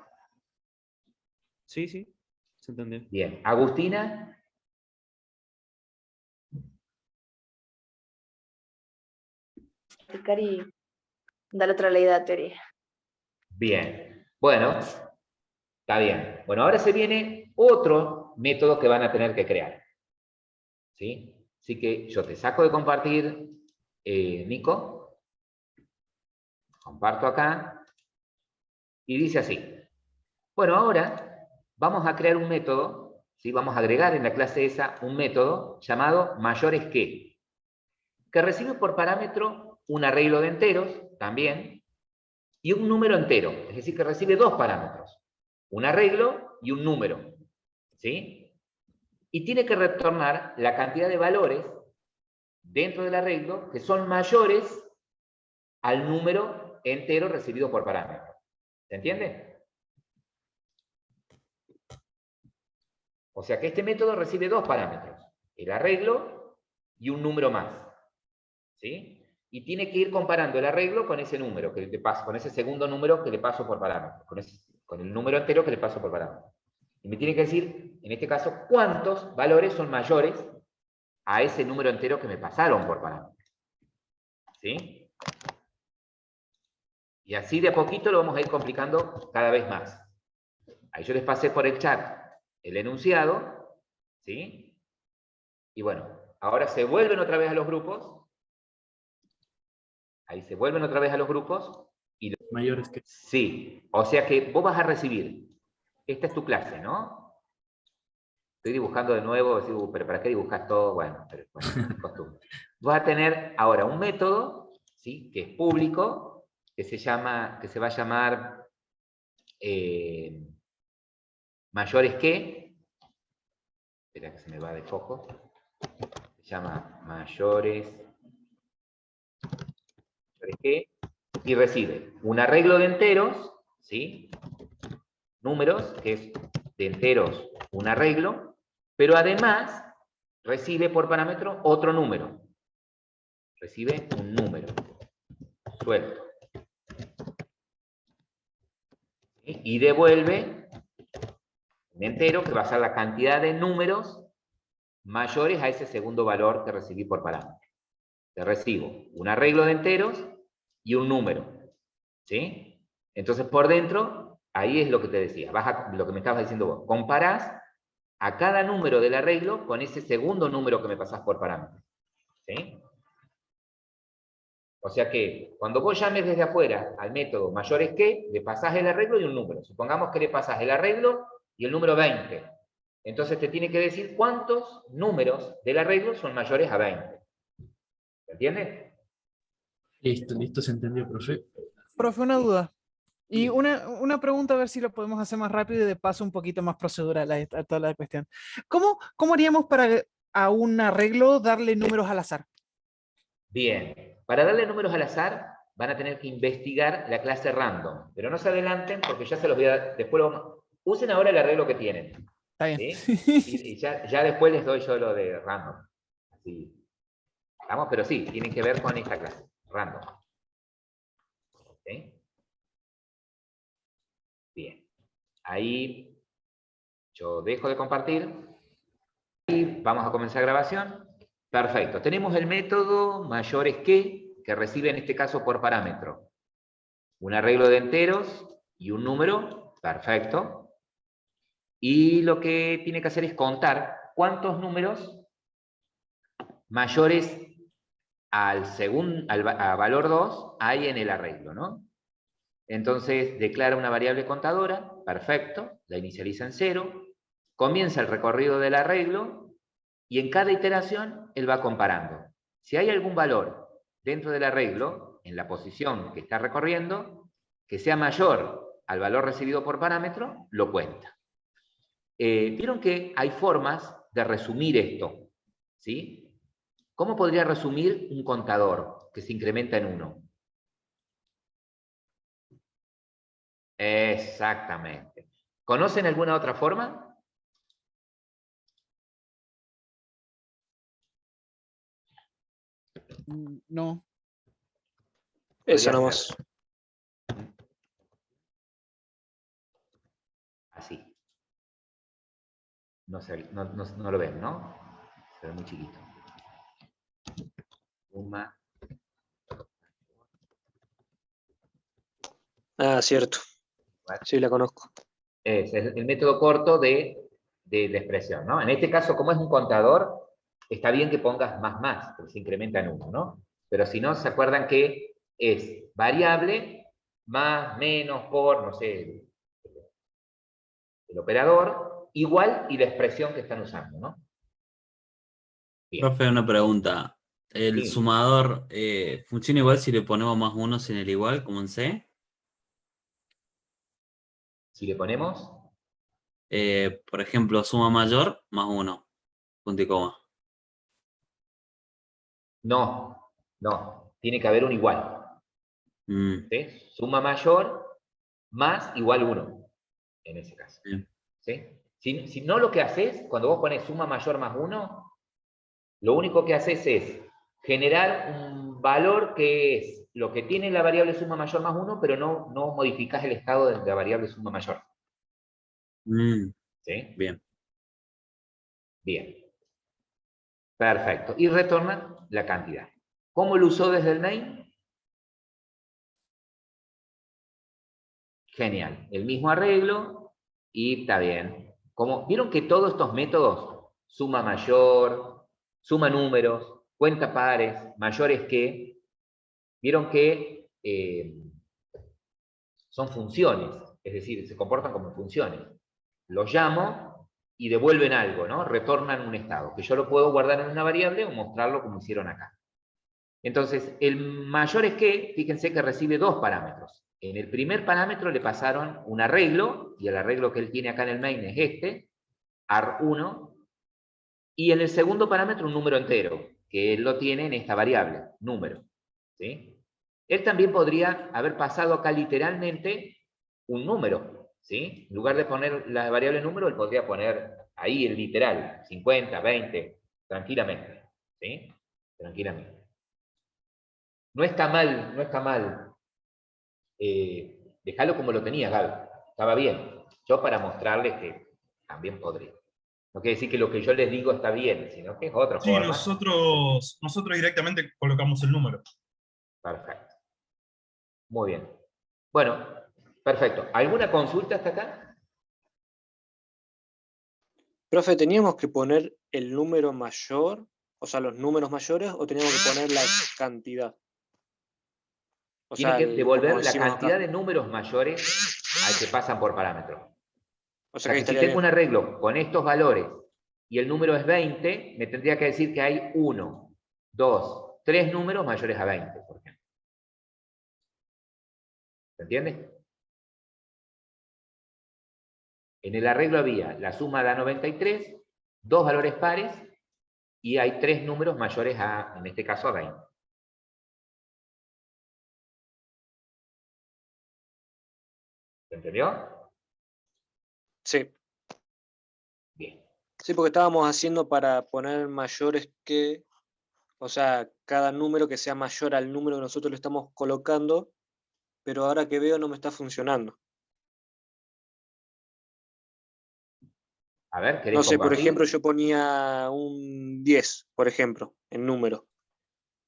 Sí, sí, se entendió. Bien. Agustina, explicar y dar otra ley de teoría. bien. Bueno, está bien. Bueno, ahora se viene otro método que van a tener que crear. ¿Sí? Así que yo te saco de compartir, Nico. Comparto acá. Y dice así. Bueno, ahora vamos a crear un método, ¿sí? Vamos a agregar en la clase esa un método llamado mayores que recibe por parámetro un arreglo de enteros, también, y un número entero. Es decir, que recibe dos parámetros. Un arreglo y un número. ¿Sí? Y tiene que retornar la cantidad de valores dentro del arreglo que son mayores al número entero recibido por parámetro. ¿Se entiende? O sea que este método recibe dos parámetros, el arreglo y un número más. ¿Sí? Y tiene que ir comparando el arreglo con ese número que le paso, con ese segundo número que le paso por parámetro, con el número entero que le paso por parámetro. Y me tiene que decir, en este caso, cuántos valores son mayores a ese número entero que me pasaron por parámetro. ¿Sí? Y así de a poquito lo vamos a ir complicando cada vez más. Ahí yo les pasé por el chat el enunciado, ¿sí? Y bueno, ahora se vuelven otra vez a los grupos. Ahí se vuelven otra vez a los grupos. Y Mayores que. sí, o sea que vos vas a recibir. Esta es tu clase, ¿no? Estoy dibujando de nuevo, digo, pero ¿para qué dibujas todo? Bueno, pero bueno, es costumbre. Vas a tener ahora un método, ¿sí? Que es público, que se va a llamar mayores que, espera que se me va de foco, se llama mayores que, y recibe un arreglo de enteros, ¿sí? Números, que es de enteros un arreglo, pero además recibe por parámetro otro número. Recibe un número suelto. ¿Sí? Y devuelve un entero que va a ser la cantidad de números mayores a ese segundo valor que recibí por parámetro. Te recibo un arreglo de enteros y un número. ¿Sí? Entonces, por dentro, ahí es lo que te decía, lo que me estabas diciendo vos. Comparás a cada número del arreglo con ese segundo número que me pasás por parámetro. ¿Sí? O sea que, cuando vos llames desde afuera al método mayores que, le pasás el arreglo y un número. Supongamos que le pasás el arreglo y el número 20. Entonces te tiene que decir cuántos números del arreglo son mayores a 20. ¿Se entiende? Listo, se entendió, profe. Profe, una duda. Y Sí. una pregunta, a ver si lo podemos hacer más rápido y de paso un poquito más procedural a toda la cuestión. ¿Cómo haríamos para a un arreglo darle números al azar? Bien. Para darle números al azar, van a tener que investigar la clase random. Pero no se adelanten porque ya se los voy a... Después usen ahora el arreglo que tienen. Está bien. ¿Sí? Y ya después les doy yo lo de random. Así. Vamos, pero sí, tienen que ver con esta clase. Random. ¿Sí? Bien. Ahí yo dejo de compartir y vamos a comenzar grabación. Perfecto. Tenemos el método mayores que recibe en este caso por parámetro un arreglo de enteros y un número. Perfecto. Y lo que tiene que hacer es contar cuántos números mayores a valor 2 hay en el arreglo, ¿no? Entonces declara una variable contadora, perfecto, la inicializa en 0, comienza el recorrido del arreglo y en cada iteración él va comparando. Si hay algún valor dentro del arreglo, en la posición que está recorriendo, que sea mayor al valor recibido por parámetro, lo cuenta. Vieron que hay formas de resumir esto, ¿sí? ¿Cómo podría resumir un contador que se incrementa en 1? Exactamente. ¿Conocen alguna otra forma? No. Eso Podría nomás. ser. Así. No lo ven, ¿no? Se ve muy chiquito. Suma. Ah, cierto. Sí, la conozco. Es el método corto de la expresión, ¿no? En este caso, como es un contador, está bien que pongas más, porque se incrementa en 1, ¿no? Pero si no, se acuerdan que es variable, más, menos, por, no sé, el operador, igual y la expresión que están usando, ¿no? Bien. Profe, una pregunta. ¿El Sí. sumador funciona igual si le ponemos más unos en el igual, como en C? Si le ponemos, Por ejemplo, suma mayor más 1, punto y coma. no, tiene que haber un igual. Mm, ¿Sí? Suma mayor más igual 1, en ese caso. bien. ¿Sí? Si no, lo que haces, cuando vos pones suma mayor más 1, lo único que haces es generar un valor que es lo que tiene la variable suma mayor más 1, pero no modificás el estado de la variable suma mayor. Mm, ¿Sí? bien. Bien. Perfecto. Y retorna la cantidad. ¿Cómo lo usó desde el main? Genial. El mismo arreglo y está bien. Como vieron que todos estos métodos, suma mayor, suma números, cuenta pares, mayores que, vieron que son funciones, es decir, se comportan como funciones. Los llamo y devuelven algo, ¿no? Retornan un estado, que yo lo puedo guardar en una variable o mostrarlo como hicieron acá. Entonces, el mayor es que, fíjense que recibe dos parámetros. En el primer parámetro le pasaron un arreglo, y el arreglo que él tiene acá en el main es este, AR1, y en el segundo parámetro un número entero, que él lo tiene en esta variable, número. ¿Sí? Él también podría haber pasado acá literalmente un número, ¿sí? En lugar de poner la variable número, él podría poner ahí el literal, 50, 20, tranquilamente, ¿sí? Tranquilamente. No está mal. Déjalo como lo tenía, Gal. Estaba bien. Yo para mostrarles que también podría. No quiere decir que lo que yo les digo está bien, sino que es otra Sí, forma. nosotros directamente colocamos el número. Perfecto. Muy bien. Bueno, perfecto. ¿Alguna consulta hasta acá? Profe, ¿teníamos que poner el número mayor, o sea, los números mayores, o teníamos que poner la cantidad? O Tiene sea, que como devolver la decimos cantidad acá. de números mayores al que pasan por parámetro. O O sea, sea que ahí que si estaría tengo bien. un arreglo con estos valores y el número es 20, me tendría que decir que hay 1, 2, 3 números mayores a 20, por ejemplo. ¿Se entiende? En el arreglo había la suma da 93, dos valores pares y hay 3 números mayores a, en este caso, a 20. ¿Se entendió? Sí. Bien. Sí, porque estábamos haciendo para poner mayores que, o sea, cada número que sea mayor al número que nosotros le estamos colocando, pero ahora que veo no me está funcionando. A ver, ¿querés No sé, por compartir? ejemplo, yo ponía un 10, por ejemplo, en número.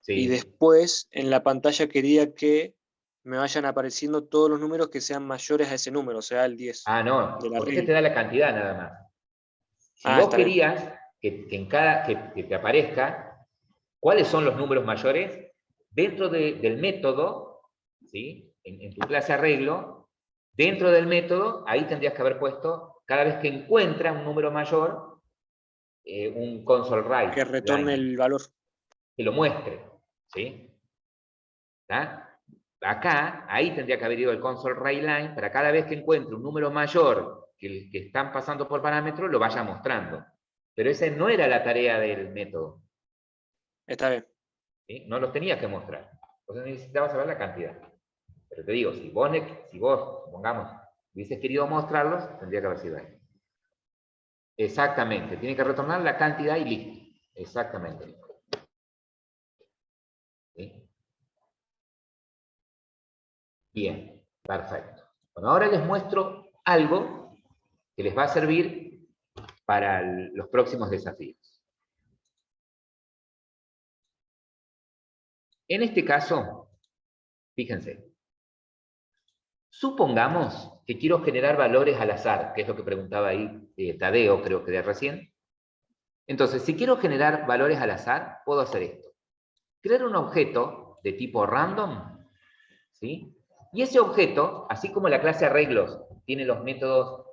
Y Sí. después en la pantalla quería que me vayan apareciendo todos los números que sean mayores a ese número, o sea, el 10 Ah, no, de la porque ese regla. te da la cantidad nada más. Si Ah, vos está bien. querías que te aparezca cuáles son los números mayores, dentro del método, ¿sí? En tu clase arreglo, dentro del método, ahí tendrías que haber puesto, cada vez que encuentra un número mayor, un console Que write retorne line, el valor. que lo muestre, ¿sí? ¿Está? Acá, ahí tendría que haber ido el console write line para cada vez que encuentre un número mayor que el que están pasando por parámetro, lo vaya mostrando. Pero esa no era la tarea del método. Está bien. ¿Sí? No los tenías que mostrar. Entonces necesitabas saber la cantidad. Pero te digo, si vos, supongamos, hubieses querido mostrarlos, tendría que haber sido ahí. Exactamente. Tiene que retornar la cantidad y listo. Exactamente. Bien, perfecto. Bueno, ahora les muestro algo que les va a servir para los próximos desafíos. En este caso, fíjense, supongamos que quiero generar valores al azar, que es lo que preguntaba ahí Tadeo, creo que de recién. Entonces, si quiero generar valores al azar, puedo hacer esto. Crear un objeto de tipo random, ¿sí? Y ese objeto, así como la clase arreglos tiene los métodos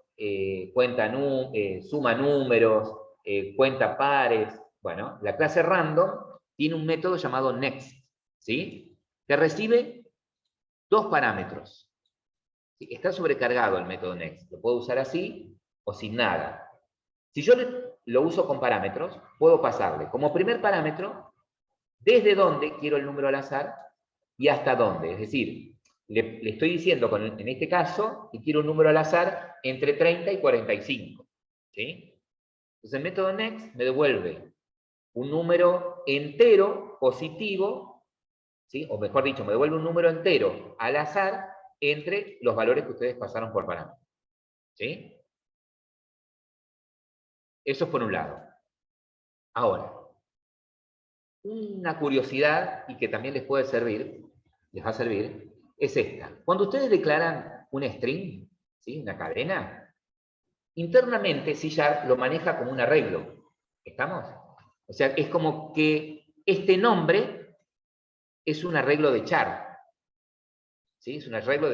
suma números, cuenta pares, bueno, la clase random tiene un método llamado next, ¿sí? Que recibe dos parámetros. ¿Sí? Está sobrecargado el método next. Lo puedo usar así o sin nada. Si yo lo uso con parámetros, puedo pasarle como primer parámetro desde dónde quiero el número al azar y hasta dónde. Es decir, le estoy diciendo en este caso que quiero un número al azar entre 30 y 45. ¿Sí? Entonces el método next me devuelve un número entero positivo, ¿sí? O mejor dicho, me devuelve un número entero al azar entre los valores que ustedes pasaron por parámetro. ¿Sí? Eso es por un lado. Ahora, una curiosidad y que también les puede servir, les va a servir, es esta. Cuando ustedes declaran un string, ¿sí? Una cadena, internamente C# lo maneja como un arreglo. ¿Estamos? O sea, es como que este nombre es un arreglo de char. ¿Sí? Es un arreglo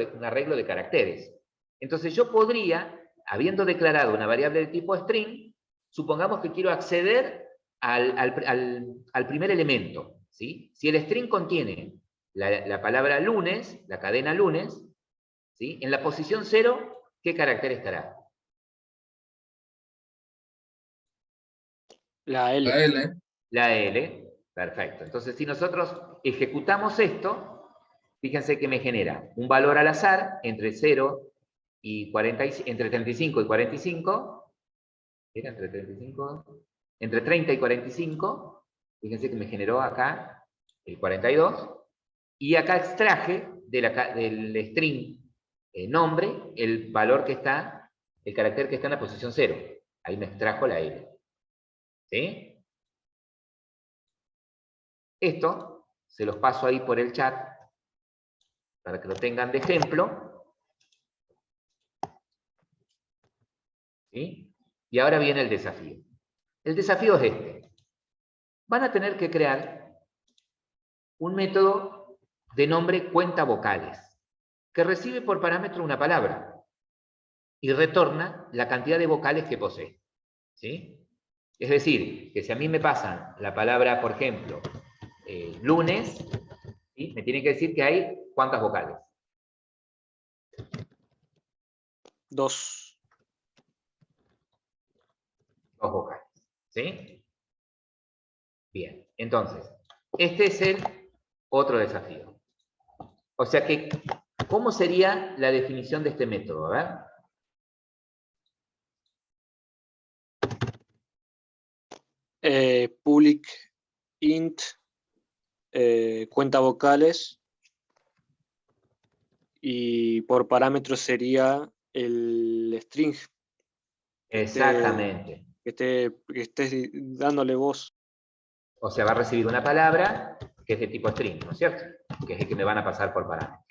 de caracteres. Entonces yo podría, habiendo declarado una variable de tipo string, supongamos que quiero acceder al primer elemento. ¿Sí? Si el string contiene la palabra lunes, la cadena lunes, ¿sí? En la posición 0, ¿qué carácter estará? La L. La L. La L. Perfecto. Entonces, si nosotros ejecutamos esto, fíjense que me genera un valor al azar entre 0 y 40, entre 35 y 45. ¿Era entre 35? Entre 30 y 45. Fíjense que me generó acá el 42. Y acá extraje del string nombre el valor que está, el carácter que está en la posición 0. Ahí me extrajo la L. ¿Sí? Esto se los paso ahí por el chat para que lo tengan de ejemplo. ¿Sí? Y ahora viene el desafío. El desafío es este. Van a tener que crear un método de nombre cuenta vocales, que recibe por parámetro una palabra y retorna la cantidad de vocales que posee. ¿Sí? Es decir, que si a mí me pasan la palabra, por ejemplo, lunes, ¿sí? Me tiene que decir que hay ¿cuántas vocales? 2. 2 vocales. ¿Sí? Bien, entonces, este es el otro desafío. O sea que, ¿cómo sería la definición de este método? A ver. Public int cuenta vocales y por parámetro sería el string Exactamente. que estés dándole voz. O sea, va a recibir una palabra que es de tipo string, ¿no es cierto? Que es el que me van a pasar por parámetro.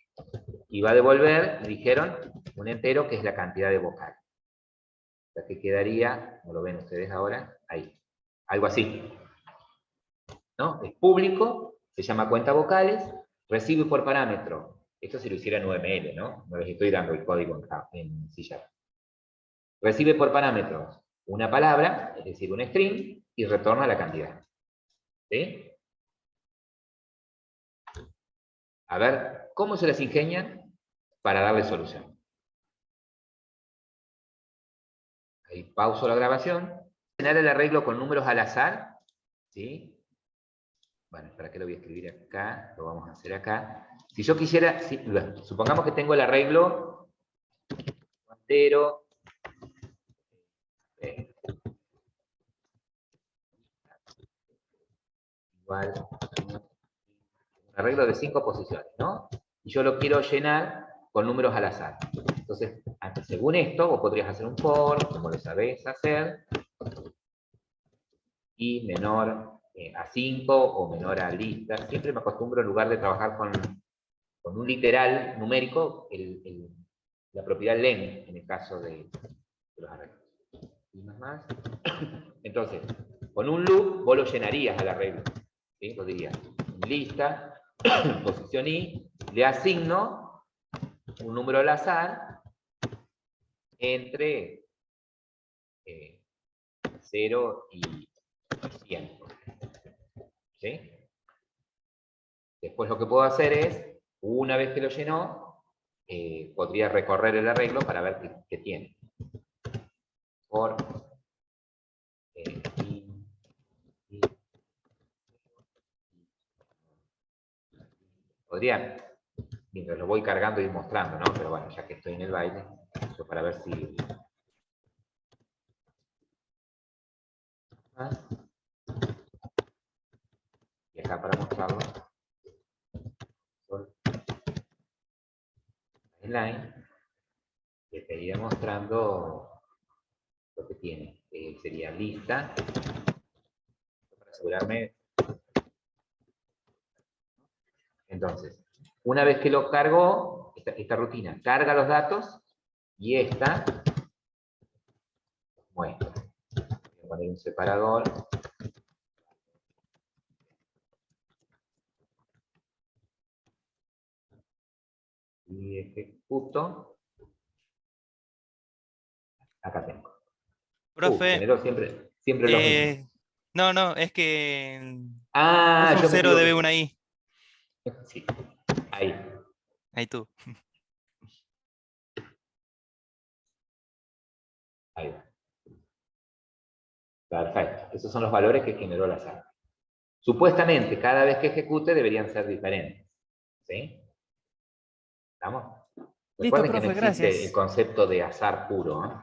Y va a devolver, me dijeron, un entero que es la cantidad de vocales. O sea, que quedaría, como lo ven ustedes ahora, ahí. Algo así. ¿No? Es público, se llama cuenta vocales, recibe por parámetro. Esto si lo hiciera en UML, ¿no? No les estoy dando el código en C#. Recibe por parámetros una palabra, es decir, un string, y retorna la cantidad. ¿Sí? A ver, ¿cómo se las ingenian para darle solución? Ahí pauso la grabación. Llenar el arreglo con números al azar. ¿Sí? Bueno, ¿para qué lo voy a escribir acá? Lo vamos a hacer acá. Si yo quisiera, supongamos que tengo el arreglo entero. Igual un arreglo de 5 posiciones, ¿no? Y yo lo quiero llenar con números al azar. Entonces, según esto, vos podrías hacer un for, como lo sabés hacer, y menor a 5 o menor a lista. Siempre me acostumbro, en lugar de trabajar con un literal numérico, la propiedad len, en el caso de los arreglos. Y más. Entonces, con un loop, vos lo llenarías al arreglo. ¿Sí? Vos dirías, lista, posición i, le asigno un número al azar entre 0 y 100. ¿Sí? Después lo que puedo hacer es, una vez que lo llenó, podría recorrer el arreglo para ver qué tiene. Por podría, mientras lo voy cargando, ir mostrando, ¿no? Pero bueno, ya que estoy en el baile, yo para ver si... Y acá para mostrarlo, line, le estaría mostrando lo que tiene. Sería lista, para asegurarme. Entonces, una vez que lo cargó, esta rutina carga los datos y esta muestra. Voy a poner un separador. Y ejecuto. Acá tengo. Profe, Generó siempre los mismos. no, es que Ah, puso yo un me 0 debe equivoqué. una I. Sí, ahí. Ahí tú. Ahí va. Perfecto. Esos son los valores que generó la azar. Supuestamente, cada vez que ejecute deberían ser diferentes. ¿Sí? ¿Estamos? Listo, Recuerden que no profe, existe el gracias. concepto de azar puro, ¿eh?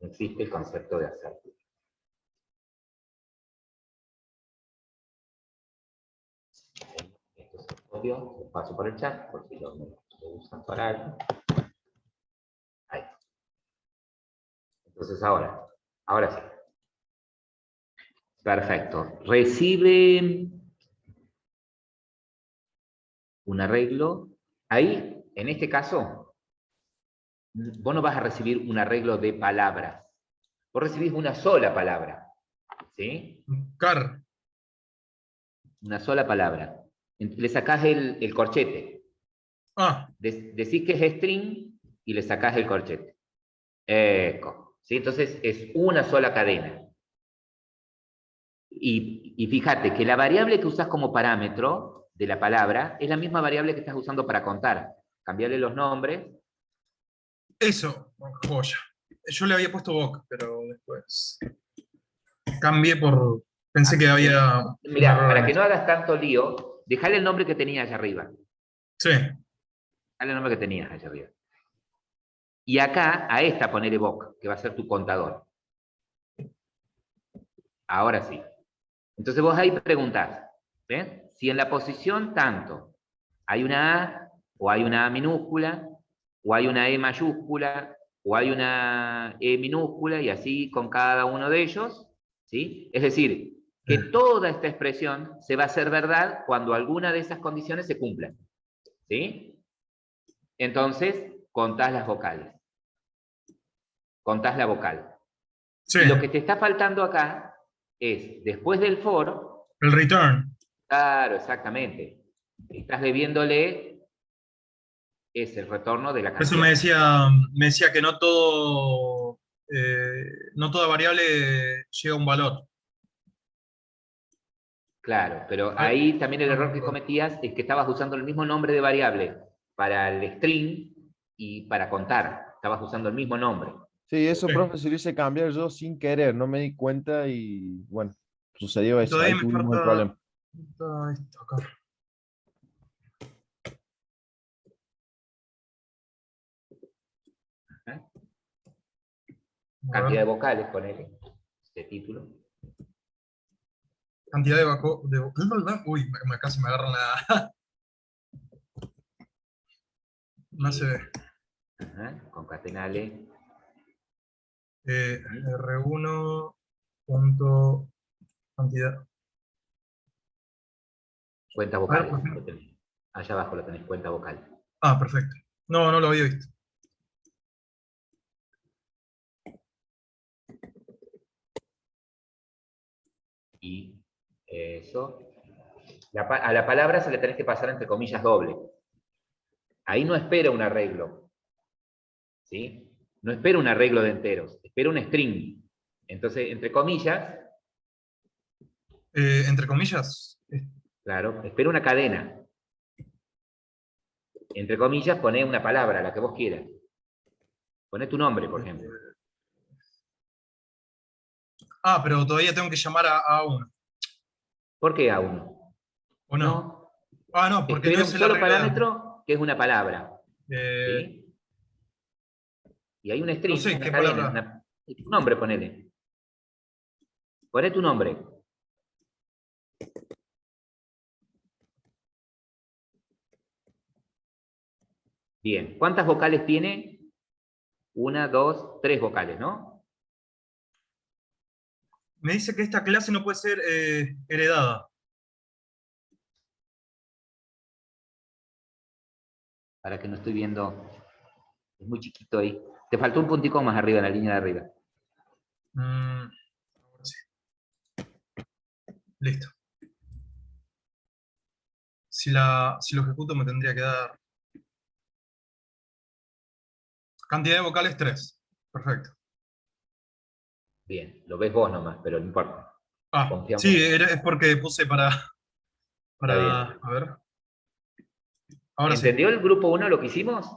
No existe el concepto de azar puro. Esto es el código, lo paso por el chat, por si lo usan para algo. Ahí. Entonces ahora sí. Perfecto. Recibe un arreglo. Ahí, en este caso, vos no vas a recibir un arreglo de palabras. Vos recibís una sola palabra. ¿Sí? Car. Una sola palabra. Le sacás el corchete. Ah, Decís que es string y le sacás el corchete. Eco. ¿Sí? Entonces es una sola cadena. Y fíjate que la variable que usas como parámetro de la palabra es la misma variable que estás usando para contar. Cambiarle los nombres. eso, joya. Yo le había puesto Boc, pero después cambié por... Pensé que había un Mirá, error para en que no eso. hagas tanto lío, dejale el nombre que tenías allá arriba. Sí, Dale el nombre que tenías allá arriba. Y acá, a esta ponele Boc, que va a ser tu contador. Ahora sí. Entonces vos ahí preguntás, ¿ves? Si en la posición tanto hay una A, o hay una A minúscula, o hay una E mayúscula, o hay una E minúscula, y así con cada uno de ellos, ¿sí? Es decir, que toda esta expresión se va a hacer verdad cuando alguna de esas condiciones se cumplan, ¿sí? Entonces, contás las vocales. Contás la vocal. sí. Y lo que te está faltando acá es, después del for, El return. claro, exactamente. Estás debiéndole es el retorno de la Por eso canción. me decía que no todo, no toda variable llega a un valor. Claro, pero Ay, ahí también el no me error que acuerdo. cometías es que estabas usando el mismo nombre de variable para el string y para contar. Estabas usando el mismo nombre. Sí, eso, Sí. profe, se lo hice cambiar yo sin querer, no me di cuenta y bueno, sucedió Y eso, ahí todavía me tuvimos el problema. falta esto acá. ¿Eh? A Cantidad de ver. vocales, ponele. Este título. Cantidad de Uy, casi me agarran la... una CB. Ajá, concatenale. R1 punto cantidad. Cuenta A ver, vocales. ¿por qué? Lo tenés. Allá abajo lo tenés, cuenta vocal. Ah, perfecto. No, no lo había visto. Y eso. A la palabra se le tenés que pasar entre comillas doble. Ahí no espera un arreglo. ¿Sí? No espera un arreglo de enteros. Espera un string. Entonces, entre comillas, Entre comillas. claro, espera una cadena. Entre comillas, poné una palabra, la que vos quieras. Poné tu nombre, por ejemplo. Ah, pero todavía tengo que llamar a uno. ¿Por qué a uno? ¿O no? No. Ah, no, porque no Espera es un el solo arreglo de antes. parámetro que es una palabra. ¿Sí? Y hay un No string, sé una qué cadena. palabra. Tu nombre, ponele. Poné tu nombre. Bien. ¿Cuántas vocales tiene? 1, 2, 3 vocales, ¿no? Me dice que esta clase no puede ser heredada. Para que no estoy viendo. Es muy chiquito ahí. Te faltó un puntico más arriba, en la línea de arriba. Ahora sí. Listo. Si lo ejecuto me tendría que dar... Cantidad de vocales 3. Perfecto. Bien, lo ves vos nomás, pero no importa. Ah, Confiamos. sí, es porque puse para... Está bien. A ver. Ahora sí. ¿Entendió el grupo 1 lo que hicimos?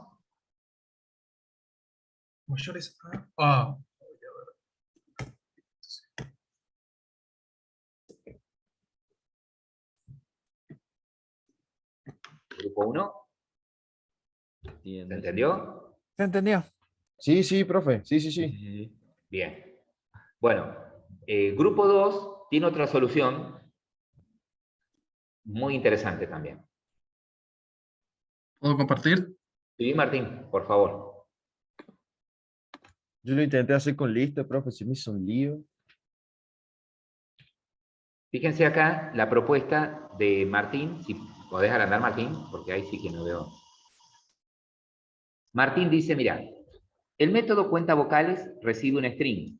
Mayores... Ah, Grupo 1. ¿Se entendió? ¿Se entendió? Sí, sí, profe. Sí, sí, sí. Bien. Bueno, grupo 2 tiene otra solución muy interesante también. ¿Puedo compartir? Sí, Martín, por favor. Yo lo intenté hacer con lista, profe, se me hizo un lío. Fíjense acá la propuesta de Martín, si podés agrandar, Martín, porque ahí sí que no veo. Martín dice, mira, el método cuenta vocales recibe un string,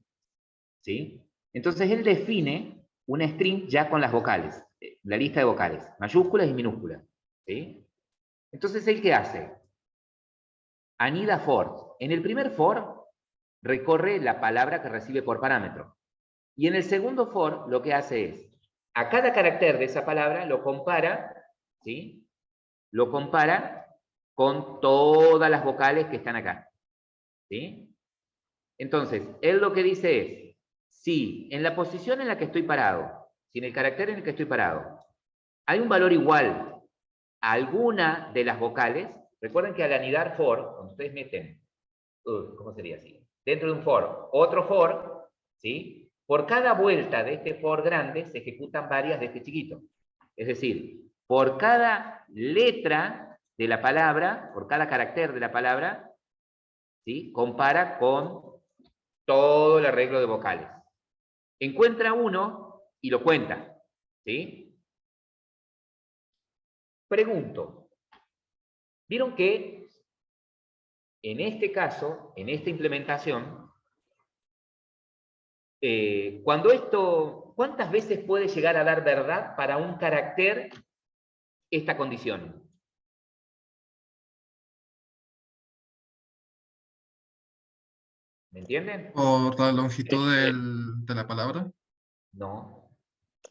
¿sí? Entonces él define un string ya con las vocales, la lista de vocales, mayúsculas y minúsculas, ¿sí? Entonces, ¿él qué hace? Anida for. En el primer for recorre la palabra que recibe por parámetro. Y en el segundo for lo que hace es, a cada carácter de esa palabra lo compara, ¿sí? Lo compara con todas las vocales que están acá, ¿sí? Entonces, él lo que dice es, si en la posición en la que estoy parado, si en el carácter en el que estoy parado, hay un valor igual a alguna de las vocales, recuerden que al anidar for, cuando ustedes meten, ¿cómo sería así? Dentro de un for, otro for, ¿sí? Por cada vuelta de este for grande se ejecutan varias de este chiquito. Es decir, por cada letra de la palabra, por cada carácter de la palabra, ¿sí? Compara con todo el arreglo de vocales. Encuentra uno y lo cuenta, ¿sí? Pregunto, ¿vieron que en este caso, en esta implementación, ¿cuántas veces puede llegar a dar verdad para un carácter esta condición? ¿Me entienden? ¿Por la longitud de la palabra? No.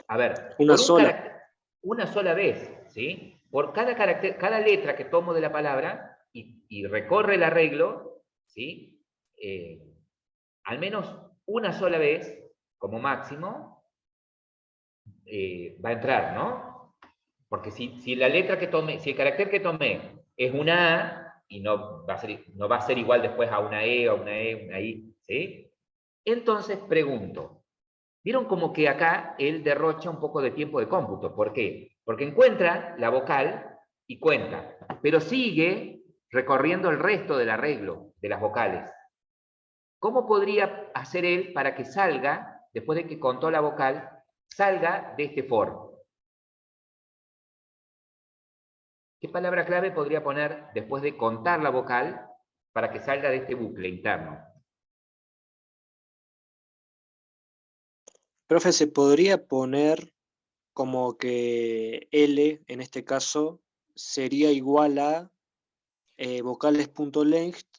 A ver, Una por un sola. carácter, una sola vez, ¿sí? Por cada carácter, cada letra que tomo de la palabra y recorre el arreglo, ¿sí? Al menos una sola vez, como máximo, va a entrar, ¿no? Porque si la letra que tomé, si el carácter que tomé es una A, y no va a ser igual después a una E, o una E, una I, ¿sí? Entonces pregunto, ¿vieron como que acá él derrocha un poco de tiempo de cómputo? ¿Por qué? Porque encuentra la vocal y cuenta, pero sigue recorriendo el resto del arreglo de las vocales. ¿Cómo podría hacer él para que salga, después de que contó la vocal, salga de este for? ¿Qué palabra clave podría poner después de contar la vocal para que salga de este bucle interno? Profe, ¿se podría poner como que L, en este caso, sería igual a vocales.length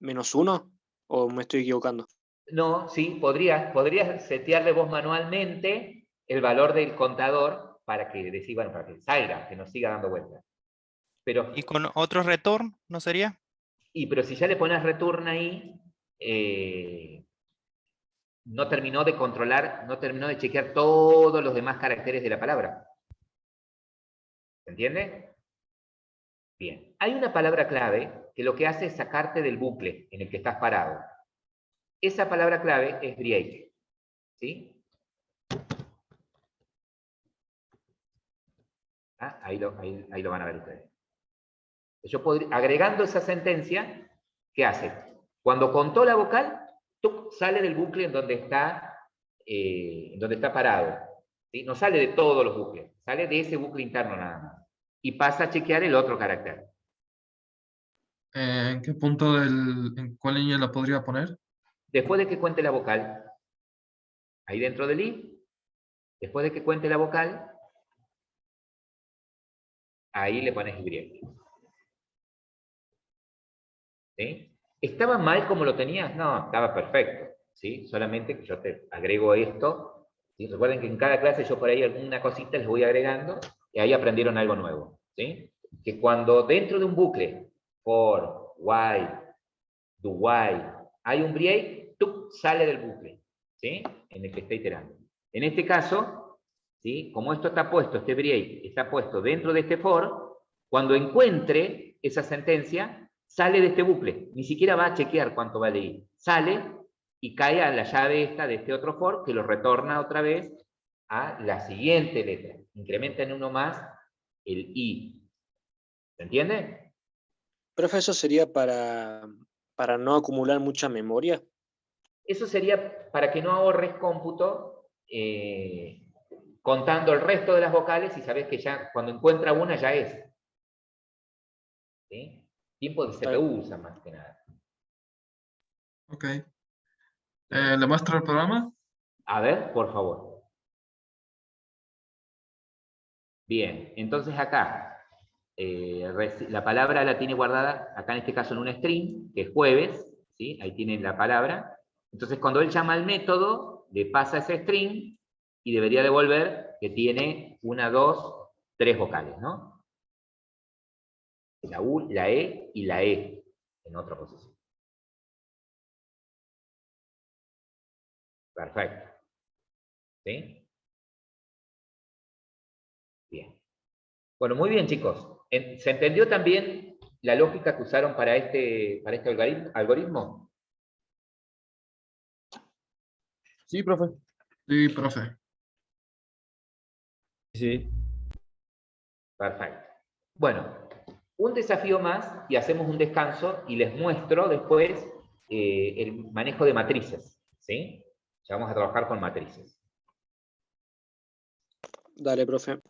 -1? ¿O me estoy equivocando? No, sí, podrías setearle vos manualmente el valor del contador para que bueno, para que salga, que nos siga dando vueltas. Pero, ¿Y con otro return no sería? pero si ya le pones return ahí, no terminó de controlar, no terminó de chequear todos los demás caracteres de la palabra. ¿Se entiende? Bien. Hay una palabra clave que lo que hace es sacarte del bucle en el que estás parado. Esa palabra clave es break. ¿Sí? Ah, ahí lo van a ver ustedes. Agregando esa sentencia, ¿qué hace? Cuando contó la vocal, sale del bucle en donde está parado. ¿Sí? No sale de todos los bucles, sale de ese bucle interno nada más. Y pasa a chequear el otro carácter. ¿En qué punto en cuál línea la podría poner? Después de que cuente la vocal, ahí dentro del if, después de que cuente la vocal, ahí le pones Y. ¿Sí? ¿Estaba mal como lo tenías? No, estaba perfecto. ¿Sí? Solamente que yo te agrego esto. ¿Sí? Recuerden que en cada clase yo por ahí alguna cosita les voy agregando y ahí aprendieron algo nuevo. ¿Sí? Que cuando dentro de un bucle, for, while, do while, hay un break, sale del bucle. ¿Sí? En el que está iterando. En este caso, ¿sí? Como esto está puesto, este break está puesto dentro de este for, cuando encuentre esa sentencia, sale de este bucle. Ni siquiera va a chequear cuánto vale i. Sale y cae a la llave esta de este otro for que lo retorna otra vez a la siguiente letra. Incrementa en uno más el i. ¿Se entiende? Profe, ¿eso sería para no acumular mucha memoria? Eso sería para que no ahorres cómputo contando el resto de las vocales y sabes que ya cuando encuentra una ya es. ¿Sí? Tiempo de CPU usa más que nada. Ok. ¿Le muestro el programa? A ver, por favor. Bien, entonces acá, la palabra la tiene guardada, acá en este caso en un string, que es jueves, ¿sí? Ahí tienen la palabra. Entonces cuando él llama al método, le pasa ese string y debería devolver que tiene 1, 2, 3 vocales, ¿no? La U, la E y la E en otra posición. Perfecto. ¿Sí? Bien. Bueno, muy bien, chicos. ¿Se entendió también la lógica que usaron para este algoritmo? Sí, profe. Sí, profe. Sí. Perfecto. Bueno, un desafío más y hacemos un descanso y les muestro después el manejo de matrices. ¿Sí? Ya vamos a trabajar con matrices. Dale, profe.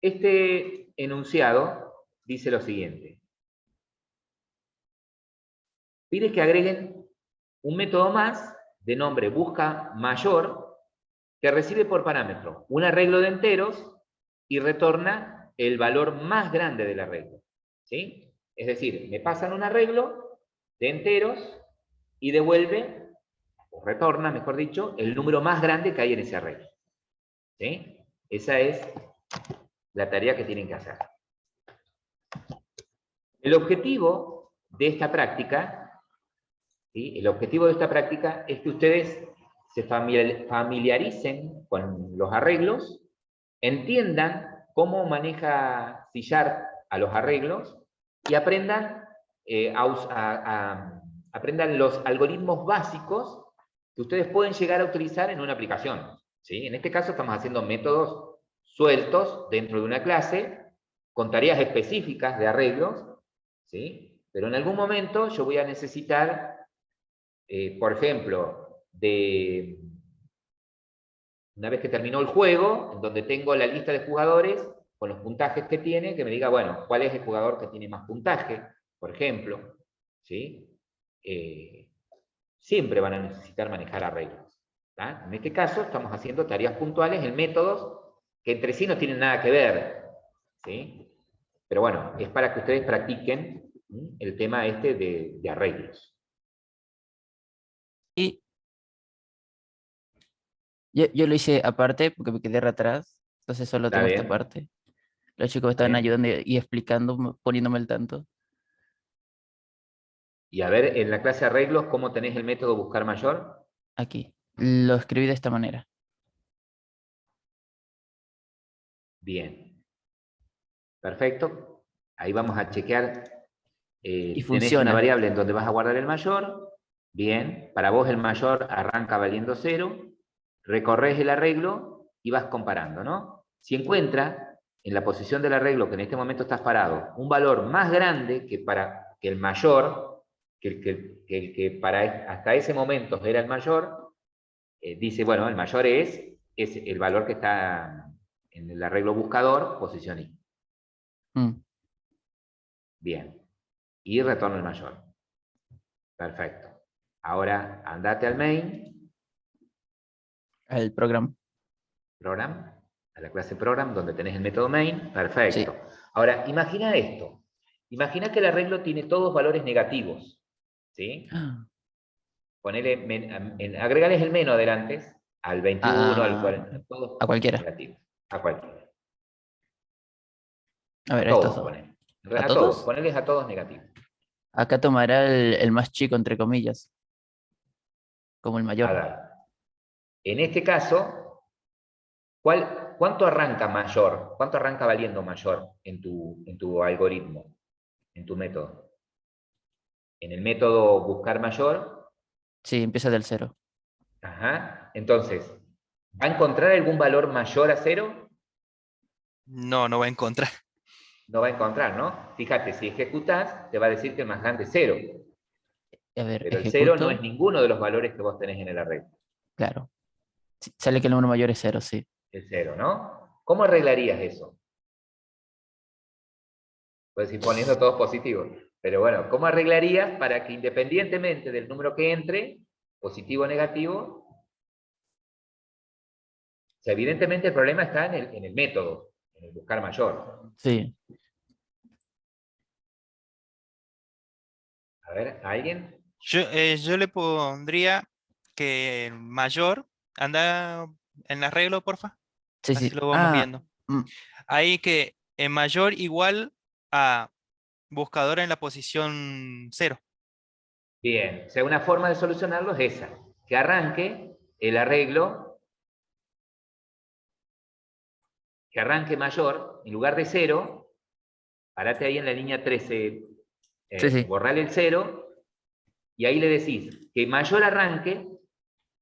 Este enunciado dice lo siguiente. Pide que agreguen un método más de nombre busca mayor que recibe por parámetro un arreglo de enteros y retorna el valor más grande del arreglo. ¿Sí? Es decir, me pasan un arreglo de enteros y devuelve, o retorna, mejor dicho, el número más grande que hay en ese arreglo. ¿Sí? Esa es la tarea que tienen que hacer. El objetivo de esta práctica, ¿sí? El objetivo de esta práctica es que ustedes se familiaricen con los arreglos, entiendan cómo maneja C# a los arreglos y aprendan, aprendan los algoritmos básicos que ustedes pueden llegar a utilizar en una aplicación. ¿Sí? En este caso estamos haciendo métodos sueltos dentro de una clase con tareas específicas de arreglos, ¿sí? Pero en algún momento yo voy a necesitar, por ejemplo, una vez que terminó el juego, en donde tengo la lista de jugadores con los puntajes que tiene, que me diga, bueno, cuál es el jugador que tiene más puntaje, por ejemplo, ¿sí? Siempre van a necesitar manejar arreglos. ¿tá? En este caso, estamos haciendo tareas puntuales en métodos que entre sí no tienen nada que ver, ¿sí? Pero bueno, es para que ustedes practiquen el tema este de arreglos. Y yo lo hice aparte porque me quedé atrás, entonces solo Está tengo esta bien. parte. Los chicos me estaban Bien. ayudando y explicando, poniéndome al tanto. Y a ver, en la clase de arreglos, ¿cómo tenés el método buscar mayor? Aquí. Lo escribí de esta manera. Bien. Perfecto. Ahí vamos a chequear. Y Tenés una funciona. variable en donde vas a guardar el mayor. Bien. Para vos el mayor arranca valiendo 0. Recorres el arreglo y vas comparando, ¿no? Si encuentra en la posición del arreglo, que en este momento estás parado, un valor más grande que el mayor, que el que hasta ese momento era el mayor, dice, bueno, el mayor es el valor que está en el arreglo buscador, posición I. Bien. Y retorno el mayor. Perfecto. Ahora, andate al main. Al programa. Program. A la clase program, donde tenés el método main. Perfecto. Sí. Ahora, imagina esto. Imagina que el arreglo tiene todos valores negativos. ¿Sí? Agregales el menos adelante. Al 21, al 40. Todos a cualquiera. Negativos. A cualquiera. A ver, a todos, ponen. ¿A todos? Ponerles a todos negativos. Acá tomará el más chico, entre comillas. Como el mayor. A ver. En este caso, ¿cuánto arranca mayor? ¿Cuánto arranca valiendo mayor en tu algoritmo? En tu método. En el método buscar mayor. Sí, empieza del 0. Ajá. Entonces, ¿va a encontrar algún valor mayor a 0? No, no va a encontrar. No va a encontrar, ¿no? Fíjate, si ejecutás, te va a decir que el más grande es 0. A ver, pero ejecuto. el 0 no es ninguno de los valores que vos tenés en el arreglo. Claro. Sale que el número mayor es 0, sí. El 0, ¿no? ¿Cómo arreglarías eso? Puedes ir poniendo todos positivos. Pero bueno, ¿cómo arreglarías para que independientemente del número que entre, positivo o negativo, o sea, evidentemente el problema está en el método, en el buscar mayor. Sí. A ver, ¿alguien? Yo le pondría que el mayor anda en el arreglo, porfa. Sí, Así sí. lo vamos viendo. mm, Ahí que el mayor igual a buscador en la posición 0. Bien, o sea, una forma de solucionarlo es esa, que arranque el arreglo, que arranque mayor, en lugar de 0, parate ahí en la línea 13, Sí, sí. borrale el 0, y ahí le decís que mayor arranque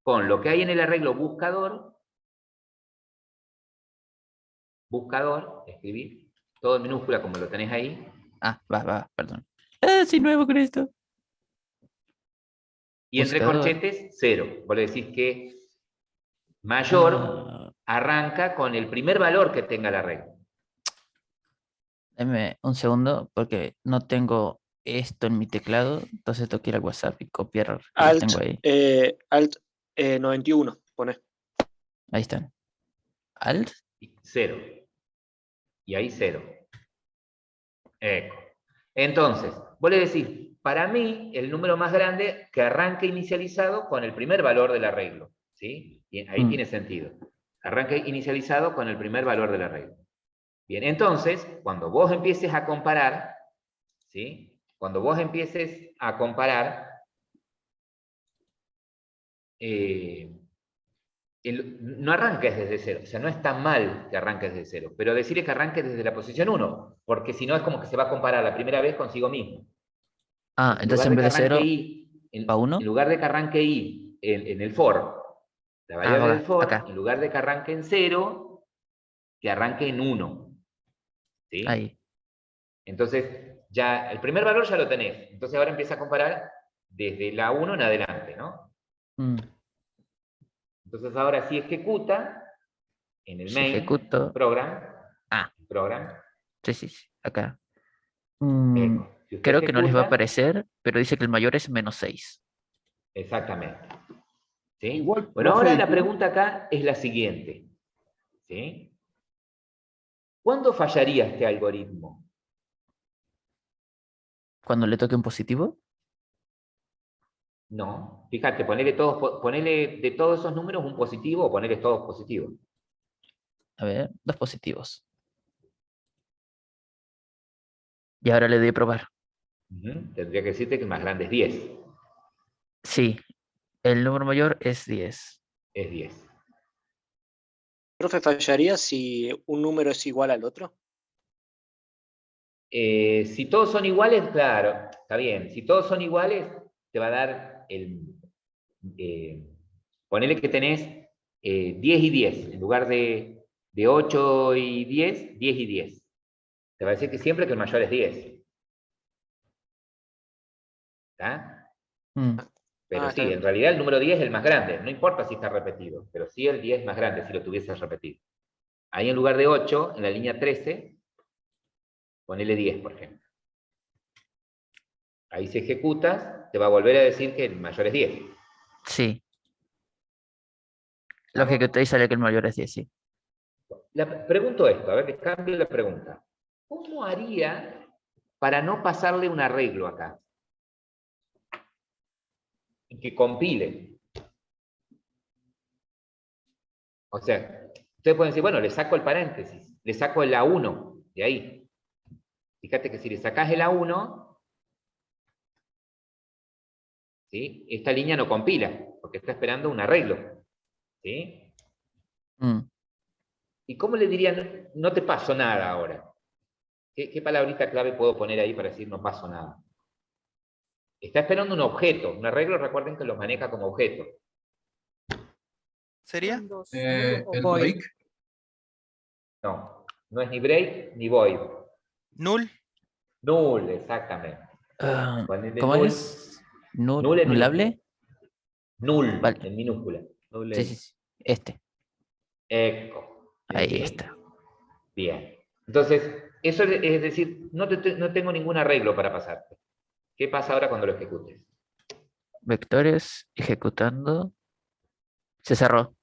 con lo que hay en el arreglo buscador, escribir, todo en minúscula como lo tenés ahí. Va, perdón. Sí, nuevo Cristo. Y entre corchetes, 0. Vos le decís que mayor arranca con el primer valor que tenga el arreglo. Dame un segundo, porque no tengo esto en mi teclado, entonces tengo que ir al WhatsApp y copiar lo que tengo ahí. Alt 91, pone. Ahí están. Alt. 0. Y ahí 0. Entonces, vos le decís, para mí, el número más grande que arranque inicializado con el primer valor del arreglo. ¿Sí? Bien, ahí tiene sentido. Arranque inicializado con el primer valor del arreglo. Bien, entonces, cuando vos empieces a comparar, ¿sí? Cuando vos empieces a comparar, no arranques desde 0, o sea, no es tan mal que arranques desde 0, pero decirle que arranques desde la posición 1, porque si no es como que se va a comparar la primera vez consigo mismo. Entonces en vez de 0, ¿va 1? En lugar de que arranque I en el for, la variable del for, acá. En lugar de que arranque en 0, que arranque en 1. ¿Sí? Ahí. Entonces, ya el primer valor ya lo tenés. Entonces ahora empieza a comparar desde la 1 en adelante, ¿no? Mm, Entonces ahora sí ejecuta en el Si main, ejecuto. program, Ah, program, sí, sí, sí, acá. Mm, si usted creo que no les va a ejecuta, aparecer, pero dice que el mayor es -6. exactamente. ¿Sí? Igual, Bueno, profe, ahora la disculpe. pregunta acá es la siguiente. ¿Sí? ¿Cuándo fallaría este algoritmo? Cuando le toque un positivo. No. Fíjate, ponele de todos esos números un positivo o ponele todos positivos. A ver, 2 positivos. Y ahora le doy a probar. Tendría que decirte que el más grande es 10. Sí, el número mayor es 10. Es 10. ¿Profe, fallaría si un número es igual al otro? Si todos son iguales, claro, está bien. Si todos son iguales, te va a dar ponele que tenés 10 y 10. En lugar de 8 y 10, 10 y 10. Te va a decir que siempre que el mayor es 10. ¿Está? Mm, Pero Está sí, en bien. realidad el número 10 es el más grande. No importa si está repetido, pero sí el 10 es más grande si lo tuvieses repetido. Ahí en lugar de 8, en la línea 13, ponele 10, por ejemplo. Ahí si ejecutas, te va a volver a decir que el mayor es 10. sí. Lo que usted sale que el mayor es 10, sí. Pregunto esto, a ver, que cambie la pregunta. ¿Cómo haría para no pasarle un arreglo acá? Y que compile. O sea, ustedes pueden decir, bueno, le saco el paréntesis, le saco el A1 de ahí. Fíjate que si le sacás el A1, ¿sí? Esta línea no compila, porque está esperando un arreglo. ¿Sí? Mm, ¿Y cómo le dirían, no te pasó nada ahora? ¿Qué palabrita clave puedo poner ahí para decir no pasó nada? Está esperando un objeto. Un arreglo, recuerden que los maneja como objeto. ¿Sería? El Void. break. No, no es ni break ni void. Null. Null, exactamente. ah, Ponele ¿Cómo null. es? Null en minúscula. ¿Nulable? Null Vale. en minúscula. Sí, sí, sí. Este. Eco. Ahí ¿Sí? está. Bien. Entonces, eso es decir, no tengo ningún arreglo para pasarte. ¿Qué pasa ahora cuando lo ejecutes? Vectores, ejecutando. Se cerró.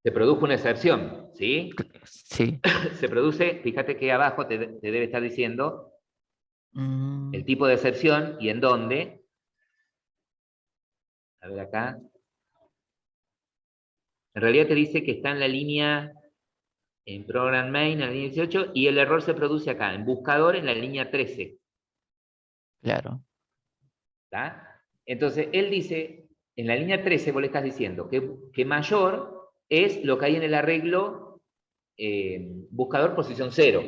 Se produjo una excepción, ¿sí? Sí. Se produce, fíjate que abajo te debe estar diciendo Mm, el tipo de excepción y en dónde. A ver acá. En realidad te dice que está en la línea, en Program Main, en la línea 18, y el error se produce acá, en buscador, en la línea 13. claro. ¿Está? Entonces, él dice, en la línea 13 vos le estás diciendo que mayor es lo que hay en el arreglo buscador posición 0.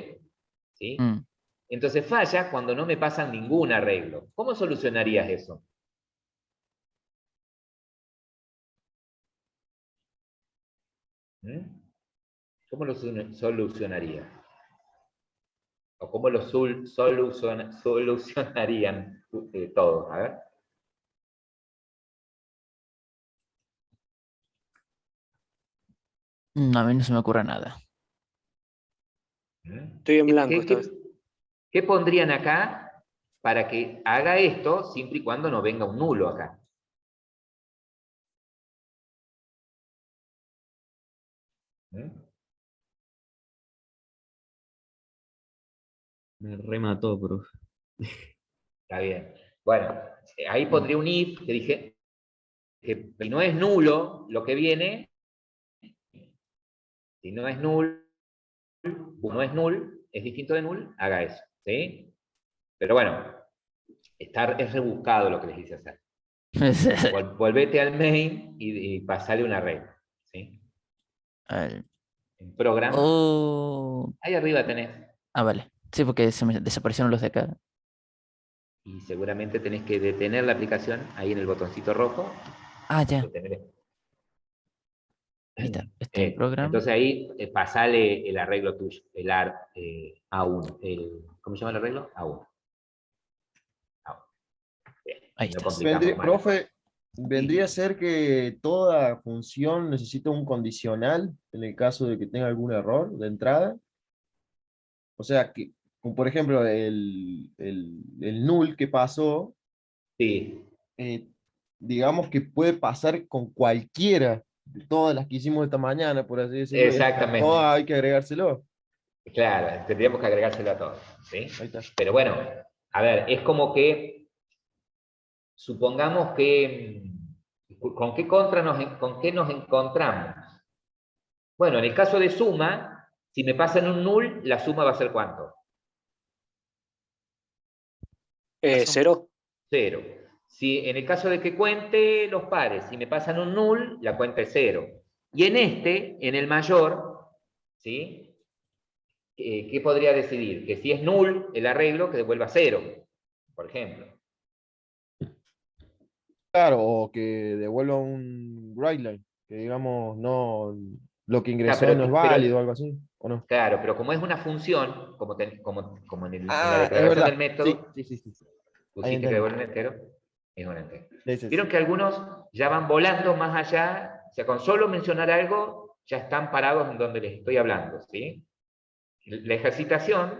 ¿Sí? Mm, Entonces falla cuando no me pasan ningún arreglo. ¿Cómo solucionarías eso? ¿Mm? ¿Cómo lo solucionarías? ¿O cómo lo solucionarían todos? A ver. a mí no se me ocurre nada. Estoy en blanco esta vez. ¿Qué pondrían acá para que haga esto siempre y cuando no venga un nulo acá? ¿Mm? Me remató, profe. Está bien. Bueno, ahí pondría un if que dije que si no es nulo lo que viene, si no es null, no es null, es distinto de null, haga eso. ¿Sí? Pero bueno, es rebuscado lo que les hice hacer. Volvete al main y pasale una regla. ¿Sí? En program. Oh. Ahí arriba tenés. Ah, vale. Sí, porque se me desaparecieron los de acá. Y seguramente tenés que detener la aplicación ahí en el botoncito rojo. Ah, ya. Detener Ahí está, este programa. Entonces ahí pasale el arreglo tuyo, el A1. ¿Cómo se llama el arreglo? A1. Bien, Ahí no está. complicamos más. Profe, vendría a ser que toda función necesita un condicional en el caso de que tenga algún error de entrada. O sea, que, como por ejemplo, el null que pasó, Sí, digamos que puede pasar con cualquiera de todas las que hicimos esta mañana, por así decirlo. Y exactamente. no hay que agregárselo. Claro, tendríamos que agregárselo a todos, ¿sí? Ahí está. Pero bueno, a ver, es como que, supongamos que, ¿con qué con qué nos encontramos? Bueno, en el caso de suma, si me pasan un null, la suma va a ser ¿cuánto? 0. 0. Si en el caso de que cuente los pares, si me pasan un null, la cuenta es 0. Y en el mayor, ¿sí? ¿Qué podría decidir? Que si es null el arreglo, que devuelva 0, por ejemplo. Claro, o que devuelva un write line, que digamos, no, lo que ingresó pero- no es pero- válido o algo así, ¿o no? Claro, pero como es una función, como en la Ah, es declaración del verdad. método, Sí. Ahí pusiste que entendí. devuelve un entero, es un entero. Sí. Vieron que algunos ya van volando más allá, o sea, con solo mencionar algo, ya están parados en donde les estoy hablando, ¿sí? La ejercitación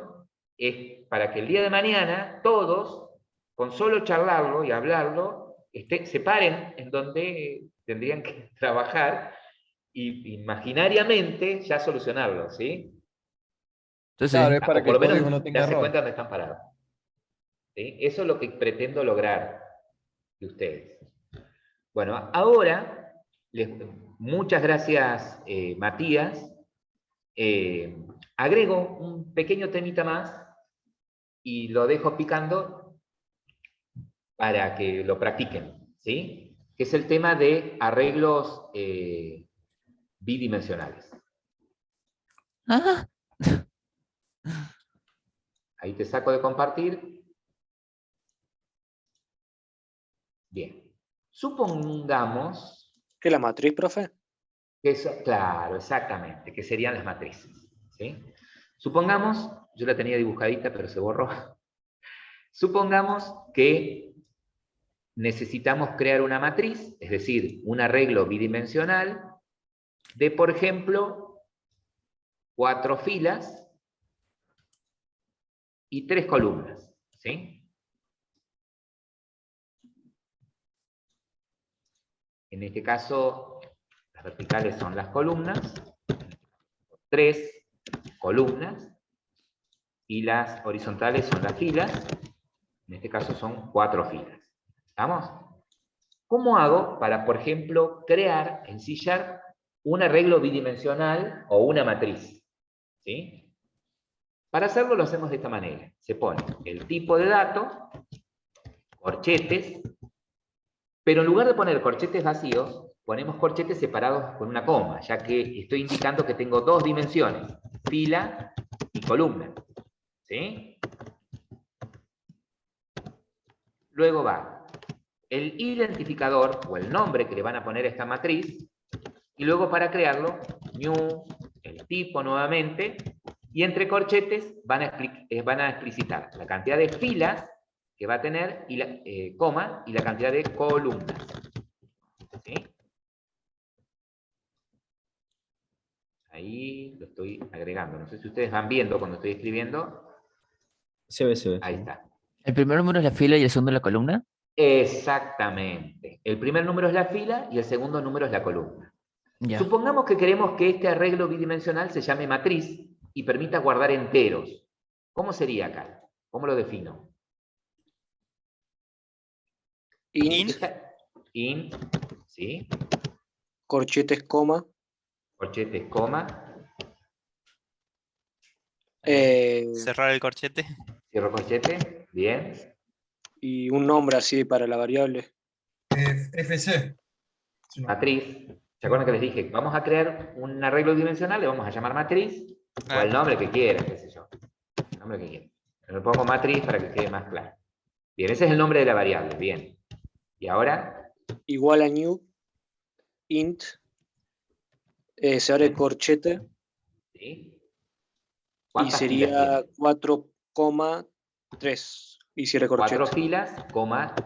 es para que el día de mañana todos, con solo charlarlo y hablarlo, se paren en donde tendrían que trabajar y imaginariamente ya solucionarlo, ¿sí? Entonces, Claro, es para O que por el lo menos código no tenga darse error. cuenta dónde están parados. ¿Sí? Eso es lo que pretendo lograr de ustedes. Bueno, ahora, muchas gracias, Matías. Agrego un pequeño temita más y lo dejo picando para que lo practiquen, ¿sí? Que es el tema de arreglos bidimensionales. ah, Ahí te saco de compartir. Bien. Supongamos ¿Qué es la matriz, profe? que eso, claro, exactamente, que serían las matrices, ¿sí? Supongamos, yo la tenía dibujadita, pero se borró. Supongamos que necesitamos crear una matriz, es decir, un arreglo bidimensional de, por ejemplo, 4 filas y 3 columnas, ¿sí? En este caso, las verticales son las columnas, 3 columnas, y las horizontales son las filas, en este caso son 4 filas. ¿Estamos? ¿Cómo hago para, por ejemplo, crear en C# un arreglo bidimensional o una matriz? ¿Sí? Para hacerlo lo hacemos de esta manera. Se pone el tipo de dato, corchetes, pero en lugar de poner corchetes vacíos, ponemos corchetes separados con una coma, ya que estoy indicando que tengo 2 dimensiones, fila y columna. ¿Sí? Luego va el identificador o el nombre que le van a poner a esta matriz, y luego para crearlo, new, el tipo nuevamente, y entre corchetes van a explicitar la cantidad de filas que va a tener, y la coma, y la cantidad de columnas. ¿Sí? Ahí lo estoy agregando. No sé si ustedes van viendo cuando estoy escribiendo. Se ve. Ahí está. ¿el primer número es la fila y el segundo la columna? Exactamente. El primer número es la fila y el segundo número es la columna. Ya. Supongamos que queremos que este arreglo bidimensional se llame matriz y permita guardar enteros. ¿Cómo sería acá? ¿Cómo lo defino? Int, Int, ¿sí? corchetes, coma. Corchetes, coma. Cerrar el corchete. Cierro corchete. Bien. Y un nombre así para la variable. FC. Matriz. ¿Se acuerdan que les dije? Vamos a crear un arreglo dimensional, le vamos a llamar matriz, o el nombre que quieran, qué sé yo. El nombre que quieran. Le pongo matriz para que quede más claro. Bien, ese es el nombre de la variable. Bien. Y ahora, Igual a new, int, Se abre corchete ¿Sí? y ¿Cuántas filas sería tiene? 4,3. Y cierre corchete. 4 filas,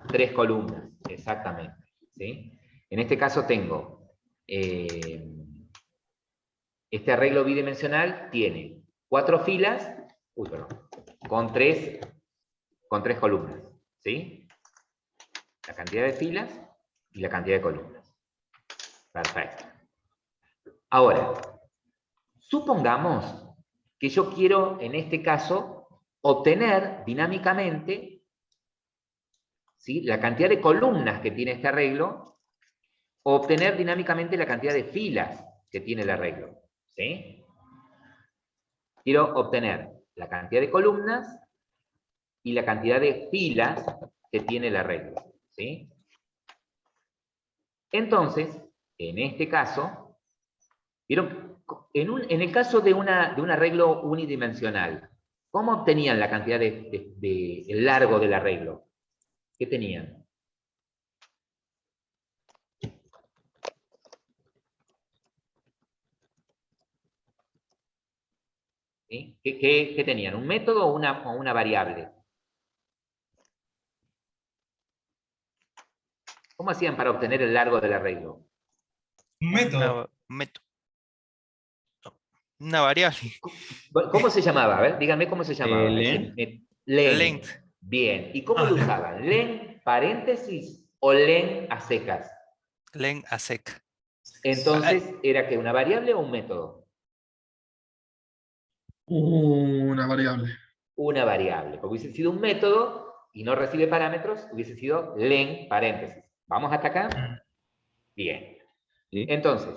3 columnas, exactamente. ¿Sí? En este caso tengo, este arreglo bidimensional tiene 4 filas, con 3 columnas. ¿Sí? La cantidad de filas y la cantidad de columnas. Perfecto. Ahora, supongamos que yo quiero, en este caso, obtener dinámicamente, ¿sí?, la cantidad de columnas que tiene este arreglo, o obtener dinámicamente la cantidad de filas que tiene el arreglo. ¿Sí? Quiero obtener la cantidad de columnas y la cantidad de filas que tiene el arreglo. ¿Sí? Entonces, en este caso, ¿vieron? En el caso de un arreglo unidimensional, ¿cómo obtenían la cantidad el largo del arreglo? ¿Qué tenían? ¿Sí? ¿Qué tenían? ¿Un método o una variable? ¿Cómo hacían para obtener el largo del arreglo? Un método. Una variable. ¿Cómo se llamaba? A ver, díganme cómo se llamaba. Length. Length. Bien. ¿Y cómo lo usaban? ¿Len paréntesis o len a secas? Len a sec. Entonces, ¿era que una variable o un método? Una variable. Una variable. Porque hubiese sido un método y no recibe parámetros, hubiese sido len paréntesis. ¿Vamos hasta acá? Bien. ¿Sí? Entonces,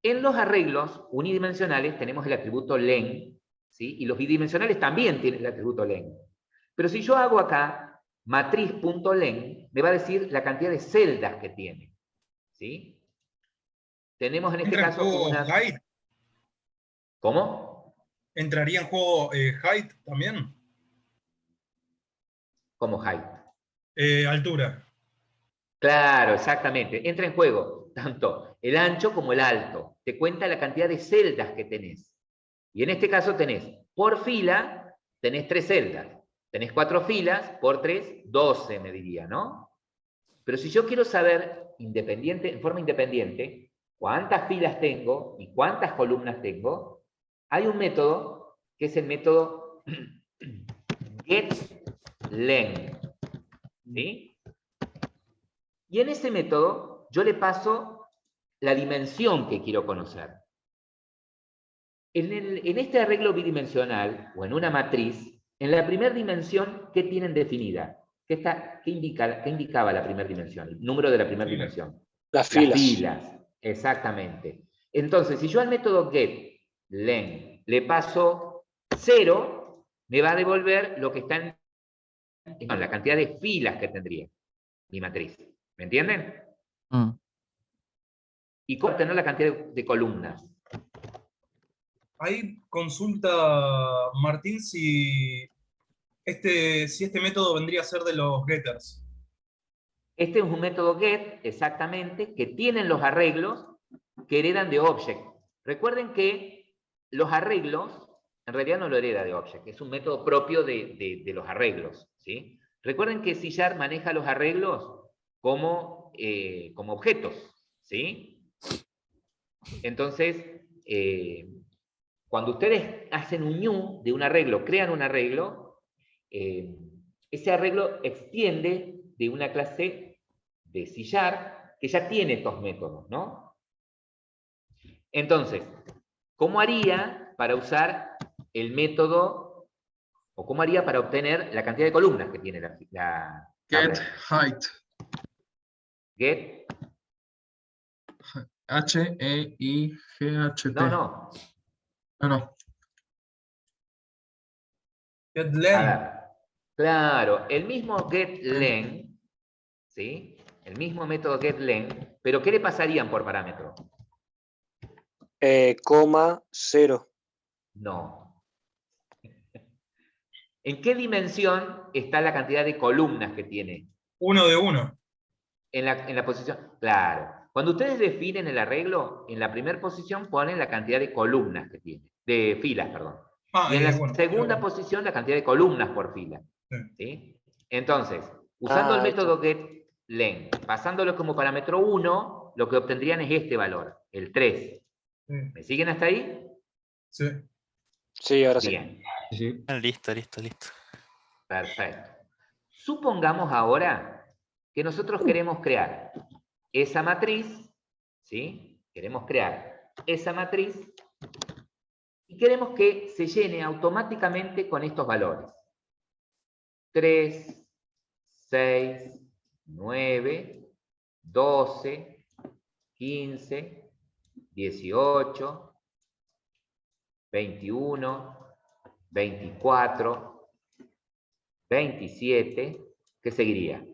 en los arreglos unidimensionales tenemos el atributo len, ¿sí? Y los bidimensionales también tienen el atributo len. Pero si yo hago acá matriz.len, me va a decir la cantidad de celdas que tiene. ¿Sí? Tenemos en este ¿Entra en caso juego una... height? ¿Cómo? ¿Entraría en juego height también? ¿Cómo height? Altura. Claro, exactamente. Entra en juego tanto el ancho como el alto. Te cuenta la cantidad de celdas que tenés. Y en este caso tenés, por fila, tenés 3 celdas. Tenés 4 filas, por 3, 12 me diría, ¿no? Pero si yo quiero saber, en forma independiente, cuántas filas tengo y cuántas columnas tengo, hay un método que es el método getLength. ¿Sí? Y en ese método yo le paso la dimensión que quiero conocer. En este arreglo bidimensional, o en una matriz, en la primera dimensión, ¿qué tienen definida? ¿Qué indicaba la primera dimensión? El número de la primera dimensión. Las filas. Las filas, exactamente. Entonces, si yo al método getLength le paso 0, me va a devolver lo que está en la cantidad de filas que tendría mi matriz. ¿Me entienden? ¿Y cómo obtener la cantidad de columnas? Ahí consulta Martín si este método vendría a ser de los getters. Este es un método get, exactamente, que tienen los arreglos que heredan de object. Recuerden que los arreglos, en realidad no lo hereda de object, es un método propio de los arreglos. ¿Sí? Recuerden que C# maneja los arreglos como objetos. ¿Sí? Entonces, cuando ustedes hacen un new de un arreglo, crean un arreglo, ese arreglo extiende de una clase de C# que ya tiene estos métodos, ¿no? Entonces, ¿cómo haría para usar el método, o cómo haría para obtener la cantidad de columnas que tiene la tabla? GetHeight. Get. H-E-I-G-H-T. No. No. getLength. Claro, el mismo getLength, ¿sí? El mismo método getLength, pero ¿qué le pasarían por parámetro? 0. No. ¿En qué dimensión está la cantidad de columnas que tiene? 1 de 1. En la posición. Claro. Cuando ustedes definen el arreglo, en la primera posición ponen la cantidad de columnas que tiene, de filas, perdón. Y en la segunda posición la cantidad de columnas por fila. ¿Sí? Entonces, usando el método getLen, pasándolo como parámetro 1, lo que obtendrían es este valor, el 3. ¿Me siguen hasta ahí? Sí. Sí, ahora sí. Bien. Listo. Perfecto. Supongamos ahora que nosotros queremos crear esa matriz, ¿sí? Queremos crear esa matriz y queremos que se llene automáticamente con estos valores. 3, 6, 9, 12, 15, 18, 21, 24, 27, ¿qué seguiría?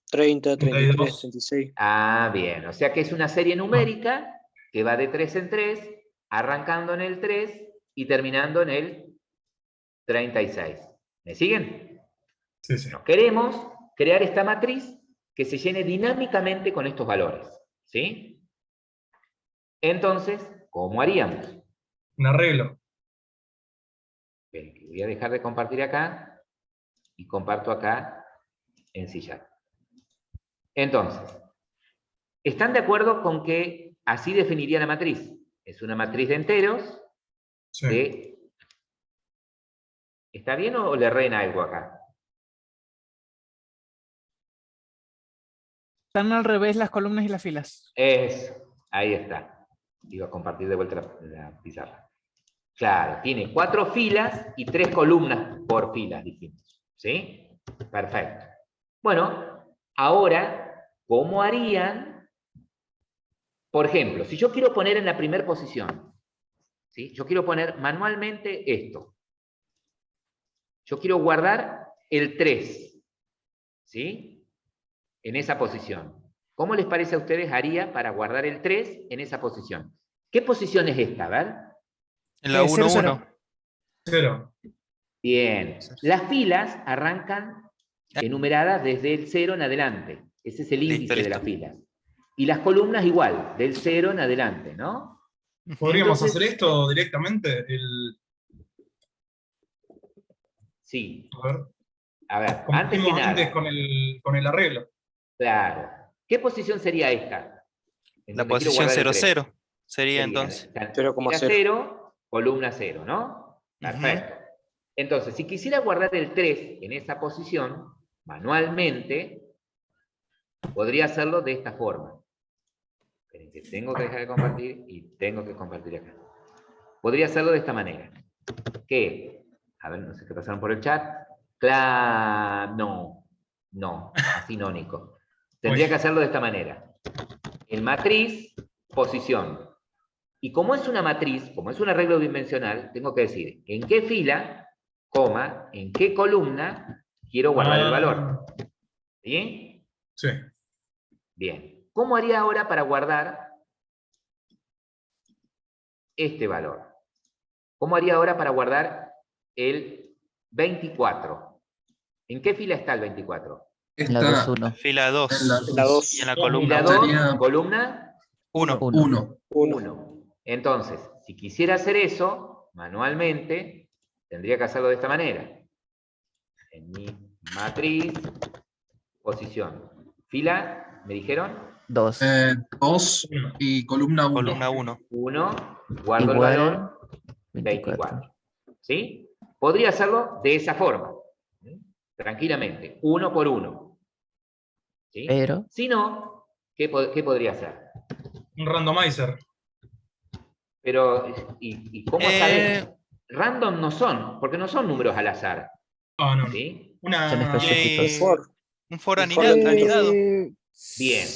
30, 33, 32. 36. Ah, bien, o sea que es una serie numérica que va de 3 en 3, arrancando en el 3 y terminando en el 36. ¿Me siguen? Sí, sí. Bueno, queremos crear esta matriz que se llene dinámicamente con estos valores, ¿sí? Entonces, ¿cómo haríamos? Un arreglo. Bien, voy a dejar de compartir acá y comparto acá en C#. Entonces, ¿están de acuerdo con que así definiría la matriz? Es una matriz de enteros. Sí. ¿Está bien o le erré en algo acá? Están al revés las columnas y las filas. Eso, ahí está. Iba a compartir de vuelta la pizarra. Claro, tiene 4 filas y 3 columnas por fila, dijimos. ¿Sí? Perfecto. Bueno, ahora, ¿cómo harían? Por ejemplo, si yo quiero poner en la primera posición, ¿sí? Yo quiero poner manualmente esto. Yo quiero guardar el 3, ¿sí? En esa posición. ¿Cómo les parece a ustedes haría para guardar el 3 en esa posición? ¿Qué posición es esta, verdad? En la 1, 1. 0. Bien. Las filas arrancan enumeradas desde el 0 en adelante. Ese es el índice de las filas. Y las columnas igual, del 0 en adelante, ¿no? ¿Podríamos Entonces, hacer esto directamente? Sí. A ver. A ver, antes que nada. Antes con el arreglo. Claro. ¿Qué posición sería esta? La posición 0, 0 sería entonces. 0,0. Columna 0, ¿no? Perfecto. Entonces, si quisiera guardar el 3 en esa posición, manualmente, podría hacerlo de esta forma. Esperen que tengo que dejar de compartir y tengo que compartir acá. Podría hacerlo de esta manera. ¿Qué? A ver, no sé qué pasaron por el chat. No, así no, Nico. Tendría que hacerlo de esta manera. En matriz, posición. Y como es una matriz, como es un arreglo bidimensional, tengo que decir en qué fila, coma, en qué columna quiero guardar el valor. ¿Bien? Sí. Bien. ¿Cómo haría ahora para guardar este valor? ¿Cómo haría ahora para guardar el 24? ¿En qué fila está el 24? En la 2, 1. Fila 2. En la 2. Y en la columna Fila 1. 2, columna 1. 1. Entonces, si quisiera hacer eso manualmente, tendría que hacerlo de esta manera. En mi matriz, posición. Fila, ¿me dijeron? 2. 2 y columna 1. Columna 1. 1, guardo Igual, el valor 24. ¿Sí? Podría hacerlo de esa forma. Tranquilamente, 1 por 1. ¿Sí? Pero Si no, ¿qué podría hacer? Un randomizer. Pero, ¿y cómo sabes? Random no son, porque no son números al azar. Ah, no. ¿Sí? son específicos. Un for anidado. Bien.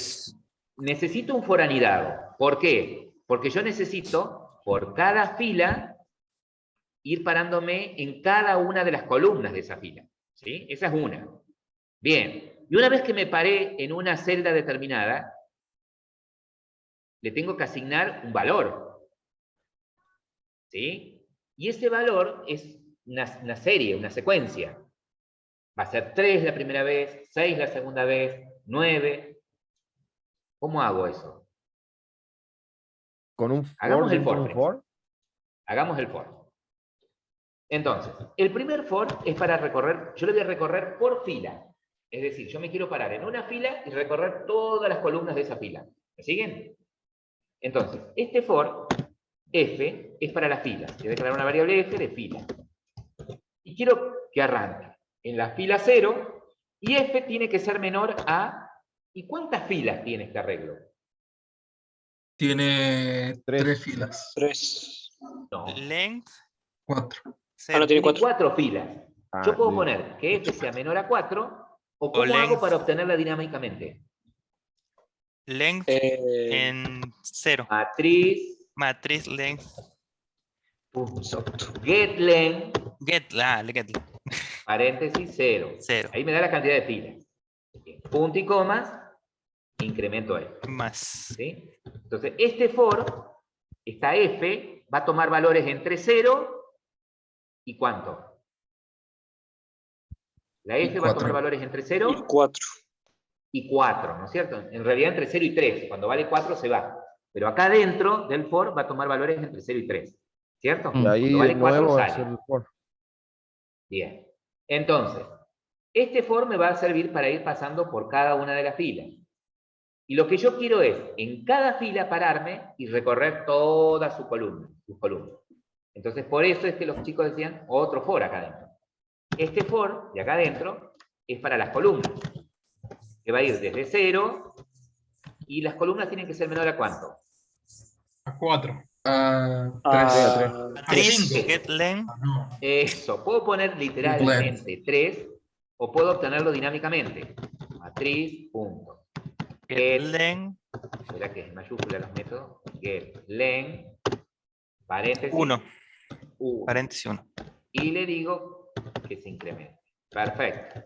Necesito un for anidado. ¿Por qué? Porque yo necesito, por cada fila, ir parándome en cada una de las columnas de esa fila. ¿Sí? Esa es una. Bien. Y una vez que me paré en una celda determinada, le tengo que asignar un valor. ¿Sí? Y ese valor es una serie, una secuencia. Va a ser 3 la primera vez, 6 la segunda vez, 9. ¿Cómo hago eso? Con un Hagamos for el dentro for. de un for. Hagamos el for. Entonces, el primer for es para recorrer, yo lo voy a recorrer por fila. Es decir, yo me quiero parar en una fila y recorrer todas las columnas de esa fila. ¿Me siguen? Entonces, este for, f, es para la fila. Voy a declarar una variable f de fila. Y quiero que arranque en la fila 0 y f tiene que ser menor a... ¿Y cuántas filas tiene este arreglo? Tiene Tres. 3 filas. 3. No. Length, 4. Ah, no, 0. tiene Tiene 4. 4 filas. Ah, Yo puedo listo. poner que f sea menor a 4, o ¿cómo hago length. para obtenerla dinámicamente? Length en 0. Matriz, Matriz length. punto, get length, Get paréntesis 0. 0. Ahí me da la cantidad de filas. Bien. Punto y comas, incremento ahí. Más. ¿Sí? Entonces, este for, esta f, va a tomar valores entre 0 y ¿cuánto? La f va a tomar 4. valores entre Y 0 4. y 4, ¿no es cierto? En realidad entre 0 y 3. Cuando vale 4 se va. Pero acá dentro del for va a tomar valores entre 0 y 3. ¿Cierto? Y ahí Cuando vale de 4 nuevo sale. hacer el for. Bien. Entonces, este for me va a servir para ir pasando por cada una de las filas. Y lo que yo quiero es, en cada fila, pararme y recorrer toda su columna, sus columnas. Entonces, por eso es que los chicos decían otro for acá adentro. Este for, de acá adentro, es para las columnas. Que va a ir desde 0, y las columnas tienen que ser menor a ¿cuánto? A 4. A 3. Ah, Matriz cinco. get length. No. Eso, puedo poner literalmente 3, o puedo obtenerlo dinámicamente. Matriz, punto. Get length. ¿Será que es mayúscula los métodos? Get length, paréntesis, 1. 1. Paréntesis 1. Y le digo que se incremente. Perfecto.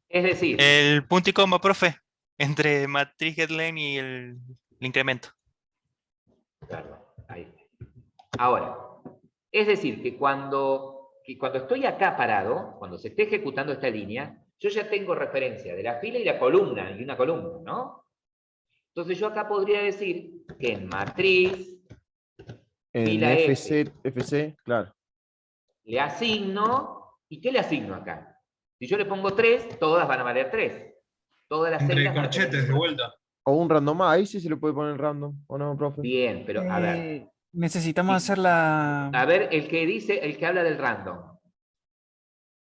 Es decir, El punto y coma, profe. Entre matriz get length y el incremento. claro, ahí. Ahora, es decir, que cuando estoy acá parado, cuando se esté ejecutando esta línea, yo ya tengo referencia de la fila y la columna, y una columna, ¿no? Entonces yo acá podría decir que en matriz, En fila FC, claro. le asigno, ¿y qué le asigno acá? Si yo le pongo 3, todas van a valer 3. Todas las Entre celdas van a tener corchetes de vuelta. O un random. Ahí sí se le puede poner random. ¿O no, profe? Bien, pero a ver. Necesitamos hacer la... A ver, el que habla del random.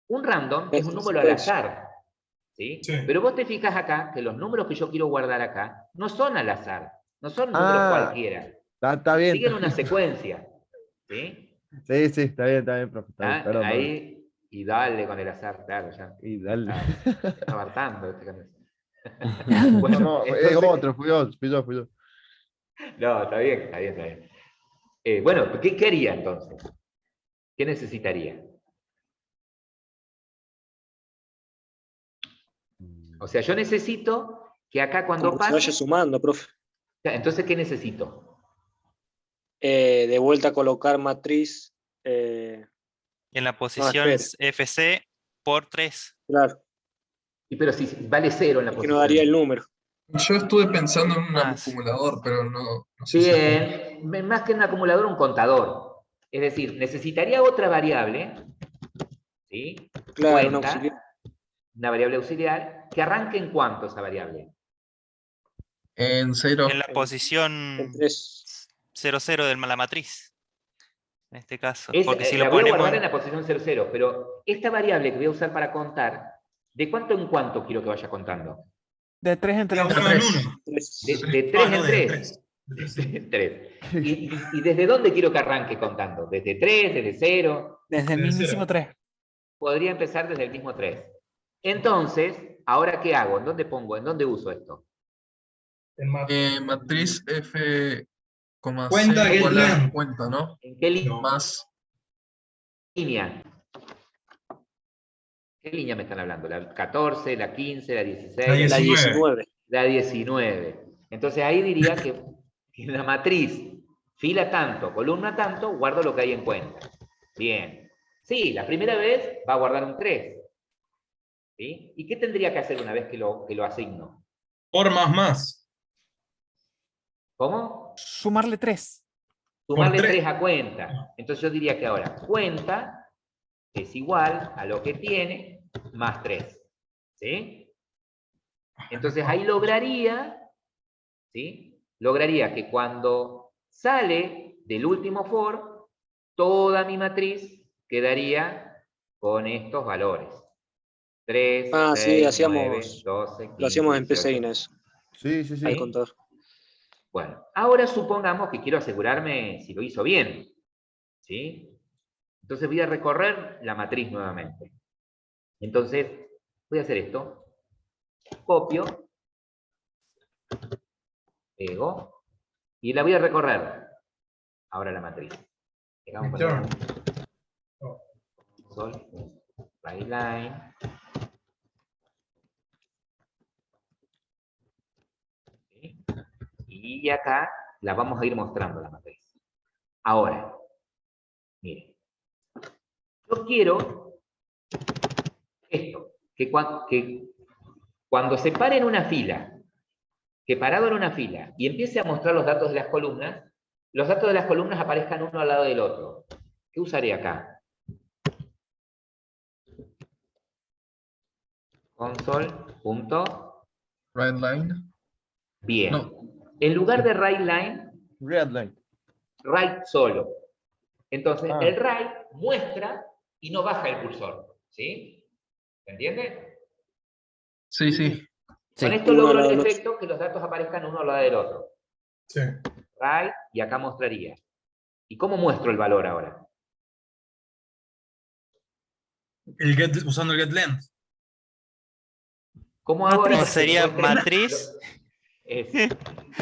Un random es un número al Eso. azar. ¿Sí? Sí. Pero vos te fijas acá que los números que yo quiero guardar acá no son al azar. No son números Ah, cualquiera. Está bien. Siguen una secuencia. ¿Sí? Sí, está bien, profe. Está bien, Ah, perdón. ahí, y dale con el azar, claro, ya. Y dale. Está hartando este cambio. No, Bueno, no, entonces- otro, fui yo. No, está bien. Bueno, ¿qué haría entonces? ¿Qué necesitaría? O sea, yo necesito que acá cuando como que se vaya pase... sumando, profe. Entonces, ¿qué necesito? De vuelta a colocar matriz. En la posición espera. FC por 3. Claro, Pero si vale 0 en la que posición. nos daría el número. Yo estuve pensando en un Más. acumulador, pero no sé si... Bien, más que un acumulador, un contador. Es decir, necesitaría otra variable, ¿sí? Claro, un Cuenta, auxiliar. una variable auxiliar, que arranque en cuánto esa variable. En 0. En la posición En 3. 00 de la matriz. En este caso. Es, Porque si la lo voy a ponemos guardar en la posición 00, pero esta variable que voy a usar para contar, ¿de cuánto en cuánto quiero que vaya contando? De 3 en 3. De uno en uno. De 3 en 3. De 3 en 3. ¿Y desde dónde quiero que arranque contando? ¿Desde 3? ¿Desde 0? Desde el Desde mismísimo 3. Podría empezar desde el mismo 3. Entonces, ¿ahora qué hago? ¿En dónde pongo? ¿En dónde uso esto? En matriz. Matriz F, Cuenta C get igual a length. cuenta, ¿no? ¿En qué línea? Más ¿Qué línea me están hablando? ¿La 14, la 15, la 16? La La 19. La 19. Entonces ahí diría que en la matriz, fila tanto, columna tanto, guardo lo que hay en cuenta. Bien. Sí, la primera vez va a guardar un 3. ¿Sí? ¿Y qué tendría que hacer una vez que lo asigno? Por más. ¿Cómo? Sumarle 3. Sumarle tres. 3 a cuenta. Entonces yo diría que ahora cuenta es igual a lo que tiene más 3. ¿Sí? Entonces ahí lograría, ¿sí? Lograría que cuando sale del último for, toda mi matriz quedaría con estos valores. 3, Ah, 6, sí, 9, 12, 15, lo hacíamos en 18. PCIN eso, Sí, sí, al sí. contador. Bueno, ahora supongamos que quiero asegurarme si lo hizo bien. ¿Sí? Entonces voy a recorrer la matriz nuevamente. Entonces, voy a hacer esto. Copio. Pego. Y la voy a recorrer. Ahora la matriz. Llegamos con Return. right line. ¿Sí? Y acá la vamos a ir mostrando la matriz. Ahora, miren. Yo quiero esto, que cuando se pare en una fila, que parado en una fila y empiece a mostrar los datos de las columnas, los datos de las columnas aparezcan uno al lado del otro. ¿Qué usaré acá? Console. Right line. Bien. No. En lugar de right line, Red line. right solo. Entonces, Ah. el right muestra y no baja el cursor. ¿Sí? ¿Se entiende? Sí, sí. Sí. Con esto Uno logro al lado el del otro. efecto que los datos aparezcan uno al lado del otro. Sí. Right, y acá mostraría. ¿Y cómo muestro el valor ahora? Usando el getLength. ¿Cómo hago ahora ¿Cómo para que sería muestre matriz? es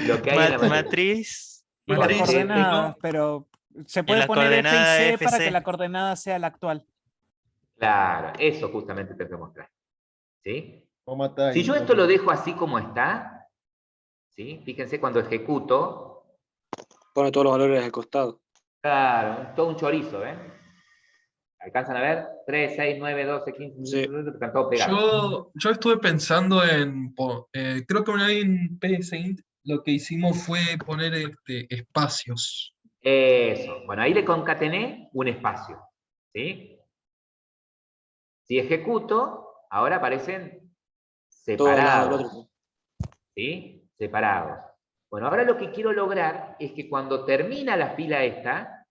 lo que hay en la matriz? Matriz. Y las Matriz, coordenadas, ¿no? pero se En puede las poner F y coordenadas C para FC. que la coordenada sea la actual. Claro, eso justamente tengo que mostrar. ¿Sí? Si yo esto lo dejo así como está, ¿sí? Fíjense cuando ejecuto, Pone todos los valores al costado. claro, todo un chorizo, ¿eh? ¿Alcanzan a ver? 3, 6, 9, 12, 15, Sí. están todos pegados. Yo estuve pensando creo que una vez en PSINT lo que hicimos fue poner espacios. Eso. Bueno, ahí le concatené un espacio. ¿Sí? Si ejecuto, ahora aparecen Todo al lado del separados. otro. ¿Sí? Separados. Bueno, ahora lo que quiero lograr es que cuando termina la fila esta,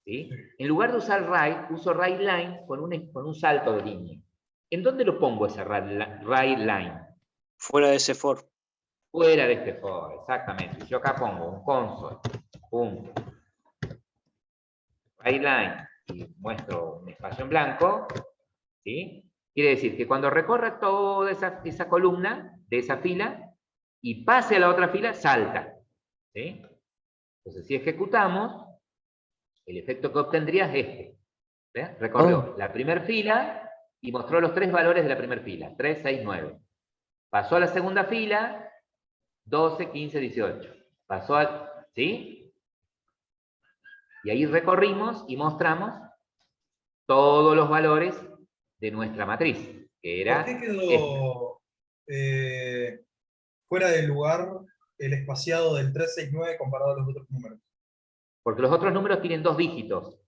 ¿sí? En lugar de usar right, uso right line con un salto de línea. ¿En dónde lo pongo ese right line? Fuera de ese for. Fuera de este for, exactamente. Yo acá pongo un console, punto, right line, y muestro un espacio en blanco, ¿sí? Quiere decir que cuando recorra toda esa columna de esa fila y pase a la otra fila, salta. ¿Sí? Entonces, si ejecutamos, el efecto que obtendría es este. ¿Ves? Recorrió la primera fila y mostró los 3 valores de la primera fila. 3, 6, 9. Pasó a la segunda fila, 12, 15, 18. Pasó a... ¿Sí? Y ahí recorrimos y mostramos todos los valores de nuestra matriz, que era... ¿Por qué quedó fuera de lugar el espaciado del 369 comparado a los otros números? Porque los otros números tienen 2 dígitos.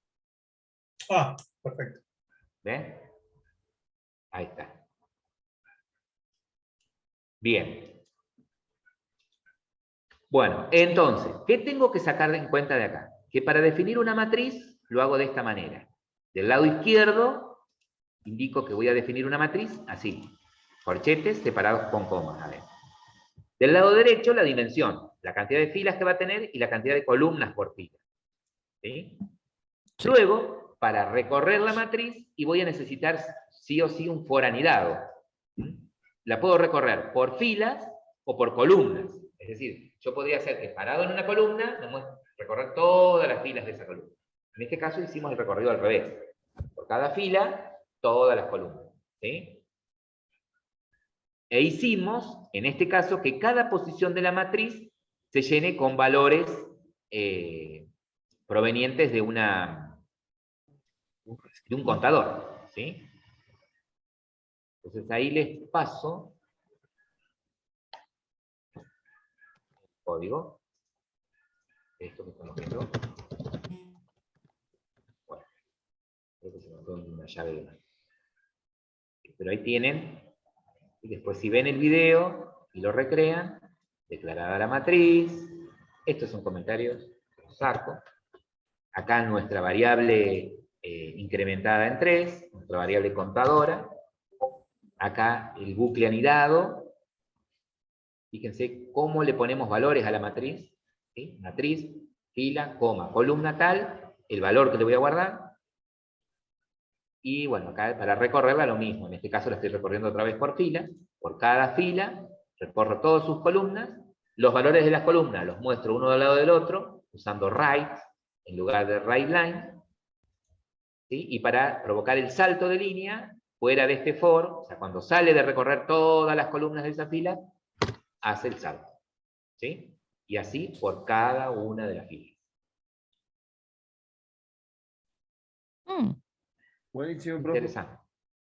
Ah, perfecto. ¿Ven? Ahí está. Bien. Bueno, entonces, ¿qué tengo que sacar en cuenta de acá? Que para definir una matriz lo hago de esta manera. Del lado izquierdo indico que voy a definir una matriz así. Corchetes separados con comas. A ver. Del lado derecho la dimensión, la cantidad de filas que va a tener y la cantidad de columnas por fila. ¿Sí? Sí. Luego, para recorrer la matriz, y voy a necesitar sí o sí un for anidado. La puedo recorrer por filas o por columnas. Es decir, yo podría hacer que parado en una columna, me muestre recorrer todas las filas de esa columna. En este caso hicimos el recorrido al revés. Por cada fila, todas las columnas. ¿Sí? E hicimos, en este caso, que cada posición de la matriz se llene con valores provenientes de un contador. ¿Sí? Entonces ahí les paso el código. Esto que estamos viendo. Bueno, creo que se notó una llave de más. Pero ahí tienen, y después si ven el video y lo recrean, declarada la matriz, estos son comentarios, los saco. Acá nuestra variable incrementada en 3, nuestra variable contadora. Acá el bucle anidado. Fíjense cómo le ponemos valores a la matriz. ¿Sí? Matriz, fila, coma, columna tal, el valor que le voy a guardar. Y bueno, acá para recorrerla lo mismo. En este caso la estoy recorriendo otra vez por fila. Por cada fila, recorro todas sus columnas. Los valores de las columnas los muestro uno al lado del otro, usando right en lugar de right line. ¿Sí? Y para provocar el salto de línea, fuera de este for, o sea, cuando sale de recorrer todas las columnas de esa fila, hace el salto. ¿Sí? Y así por cada una de las filas. Buenísimo, profe. Interesante.